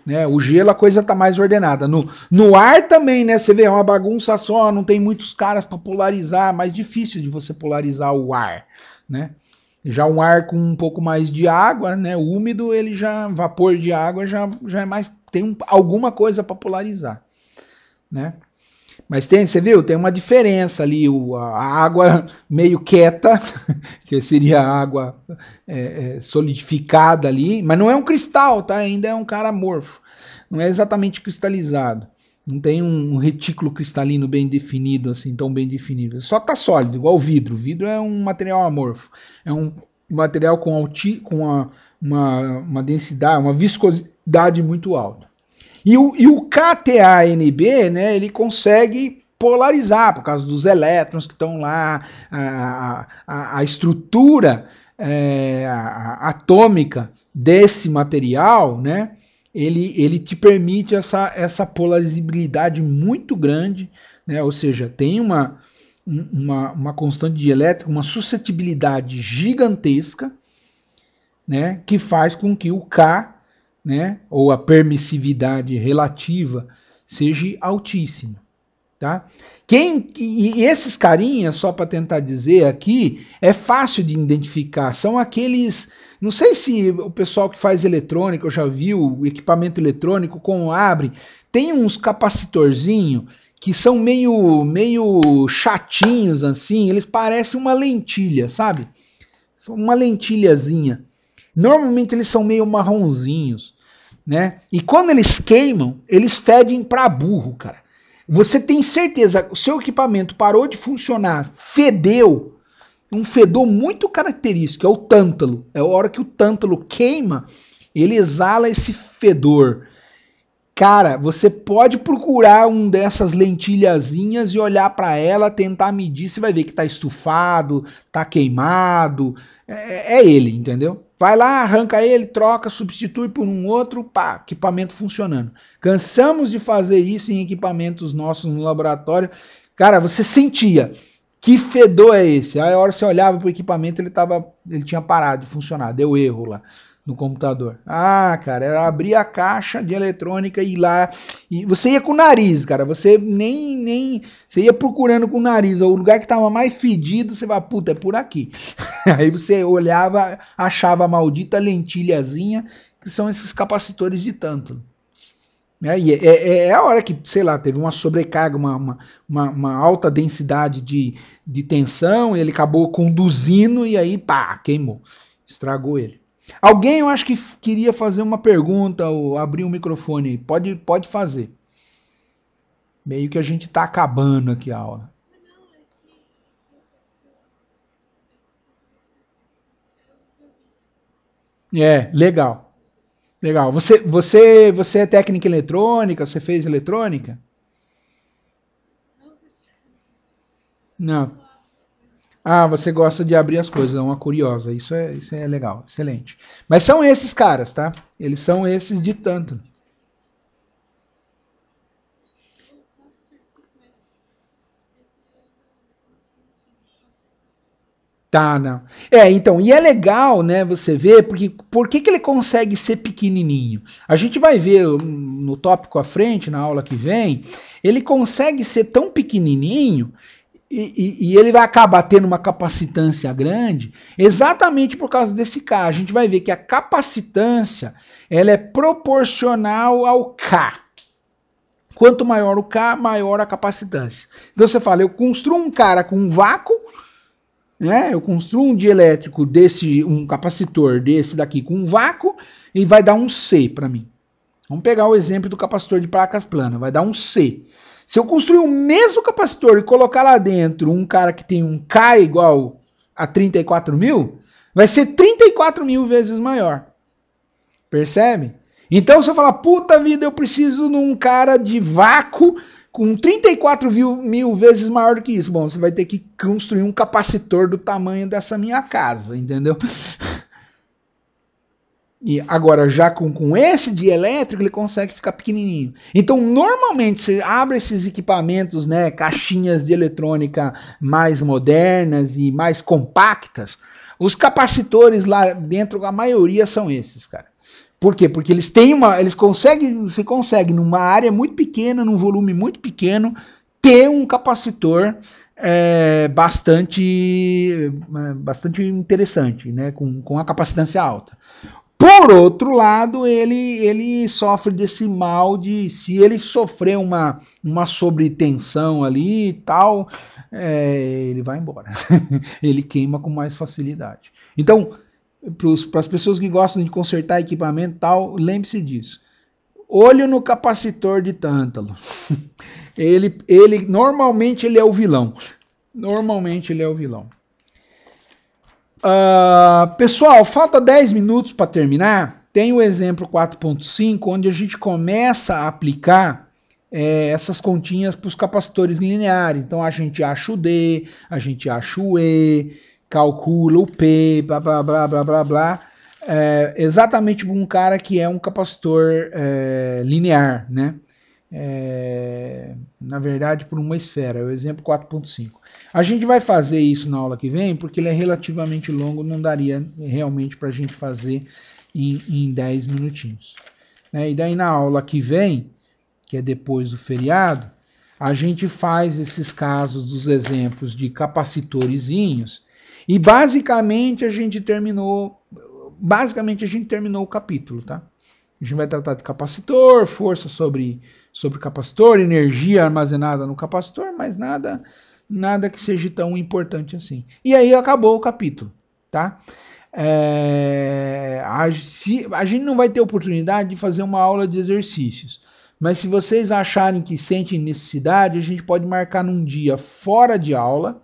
né? O gelo a coisa tá mais ordenada. No ar também, né? Você vê, é uma bagunça só, não tem muitos caras para polarizar, mais difícil de você polarizar o ar, né? Já um ar com um pouco mais de água, né? Úmido, ele já vapor de água já é mais tem alguma coisa para polarizar, né? Mas você viu, tem uma diferença ali, a água meio quieta, que seria a água solidificada ali, mas não é um cristal, tá? Ainda é um cara amorfo, não é exatamente cristalizado, não tem um retículo cristalino bem definido, assim, tão bem definido, só tá sólido, igual o vidro. O vidro é um material amorfo, é um material com uma densidade, uma viscosidade muito alta. E o KTANB, né, ele consegue polarizar por causa dos elétrons que estão lá, a estrutura atômica desse material, né, ele te permite essa polarizabilidade muito grande, né, ou seja, tem uma constante de elétrico, uma suscetibilidade gigantesca, né, que faz com que o K, né, ou a permissividade relativa seja altíssima, tá? E esses carinhas, só para tentar dizer aqui, é fácil de identificar, são aqueles, não sei se o pessoal que faz eletrônica, eu já viu o equipamento eletrônico como abre, tem uns capacitorzinhos que são meio chatinhos assim, eles parecem uma lentilha, sabe? São uma lentilhazinha. Normalmente eles são meio marronzinhos, né? E quando eles queimam, eles fedem para burro, cara. Você tem certeza, o seu equipamento parou de funcionar, fedeu, um fedor muito característico, é o tântalo. É a hora que o tântalo queima, ele exala esse fedor. Cara, você pode procurar um dessas lentilhazinhas e olhar para ela, tentar medir, você vai ver que tá estufado, tá queimado, é ele, entendeu? Vai lá, arranca ele, troca, substitui por um outro, pá, equipamento funcionando. Cansamos de fazer isso em equipamentos nossos no laboratório. Cara, você sentia, que fedor é esse? Aí a hora que você olhava pro equipamento, ele tinha parado de funcionar, deu erro lá no computador. Ah, cara, era abrir a caixa de eletrônica e ir lá. E você ia com o nariz, cara. Você nem você ia procurando com o nariz. O lugar que tava mais fedido, você vai, puta, é por aqui. Aí você olhava, achava a maldita lentilhazinha, que são esses capacitores de tântalo. E é a hora que, sei lá, teve uma sobrecarga, uma alta densidade de tensão, e ele acabou conduzindo e aí, pá, queimou. Estragou ele. Alguém, eu acho que queria fazer uma pergunta ou abrir um microfone. Pode fazer. Meio que a gente está acabando aqui a aula. Legal. Legal. Você é técnica eletrônica? Você fez eletrônica? Não. Ah, você gosta de abrir as coisas, é uma curiosa. Isso é legal, excelente. Mas são esses caras, tá? Eles são esses de tanto. Tá, não. Então, e é legal, né, você ver, porque por que ele consegue ser pequenininho? A gente vai ver no tópico à frente, na aula que vem, ele consegue ser tão pequenininho e ele vai acabar tendo uma capacitância grande exatamente por causa desse K. A gente vai ver que a capacitância ela é proporcional ao K. Quanto maior o K, maior a capacitância. Então você fala, eu construo um cara com um vácuo, né? Eu construo um dielétrico desse, um capacitor desse daqui com um vácuo e vai dar um C para mim. Vamos pegar o exemplo do capacitor de placas planas, vai dar um C. Se eu construir o mesmo capacitor e colocar lá dentro um cara que tem um K igual a 34.000, vai ser 34.000 vezes maior. Percebe? Então, se eu falar, puta vida, eu preciso de um cara de vácuo com 34.000 vezes maior do que isso. Bom, você vai ter que construir um capacitor do tamanho dessa minha casa, entendeu? E agora, já com esse dielétrico, ele consegue ficar pequenininho. Então, normalmente, você abre esses equipamentos, né, caixinhas de eletrônica mais modernas e mais compactas, os capacitores lá dentro, a maioria são esses, cara. Por quê? Porque eles têm você consegue numa área muito pequena, num volume muito pequeno, ter um capacitor bastante interessante, né? Com a capacitância alta. Por outro lado, ele sofre desse mal de, se ele sofrer uma sobretensão ali e tal, ele vai embora. Ele queima com mais facilidade. Então, para as pessoas que gostam de consertar equipamento e tal, lembre-se disso. Olho no capacitor de tântalo. Normalmente ele é o vilão. Normalmente ele é o vilão. Pessoal, falta 10 minutos para terminar. Tem o exemplo 4.5, onde a gente começa a aplicar essas continhas para os capacitores lineares. Então a gente acha o D, a gente acha o E, calcula o P, blá blá blá blá blá blá, exatamente para um cara que é um capacitor linear, né? Na verdade, por uma esfera, é o exemplo 4.5. A gente vai fazer isso na aula que vem, porque ele é relativamente longo, não daria realmente para a gente fazer em 10 minutinhos. E daí na aula que vem, que é depois do feriado, a gente faz esses casos dos exemplos de capacitorzinhos. E basicamente a gente terminou o capítulo, tá? A gente vai tratar de capacitor, força sobre capacitor, energia armazenada no capacitor, mas nada que seja tão importante assim. E aí acabou o capítulo, tá? A gente não vai ter oportunidade de fazer uma aula de exercícios, mas se vocês acharem que sentem necessidade, a gente pode marcar num dia fora de aula,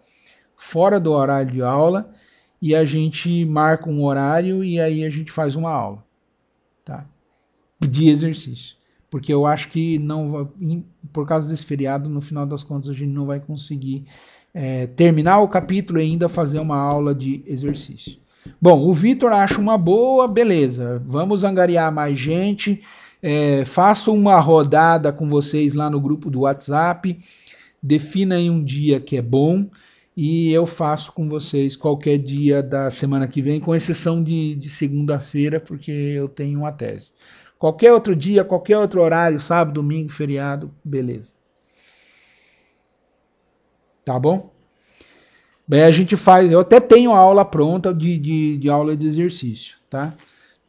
fora do horário de aula, e a gente marca um horário e aí a gente faz uma aula, tá? De exercício. Porque eu acho que não, por causa desse feriado, no final das contas, a gente não vai conseguir terminar o capítulo e ainda fazer uma aula de exercício. Bom, o Vitor acha uma boa, beleza. Vamos angariar mais gente. Faço uma rodada com vocês lá no grupo do WhatsApp. Defina aí um dia que é bom. E eu faço com vocês qualquer dia da semana que vem, com exceção de segunda-feira, porque eu tenho uma tese. Qualquer outro dia, qualquer outro horário, sábado, domingo, feriado, beleza. Tá bom? Bem, a gente faz, eu até tenho a aula pronta de aula de exercício, tá?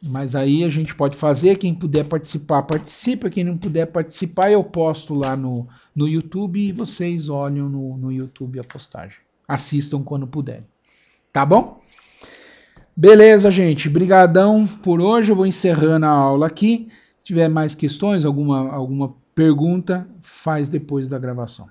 Mas aí a gente pode fazer, quem puder participar, participa, quem não puder participar, eu posto lá no YouTube e vocês olham no YouTube a postagem. Assistam quando puderem. Tá bom? Beleza, gente. Brigadão por hoje. Eu vou encerrando a aula aqui. Se tiver mais questões, alguma pergunta, faz depois da gravação.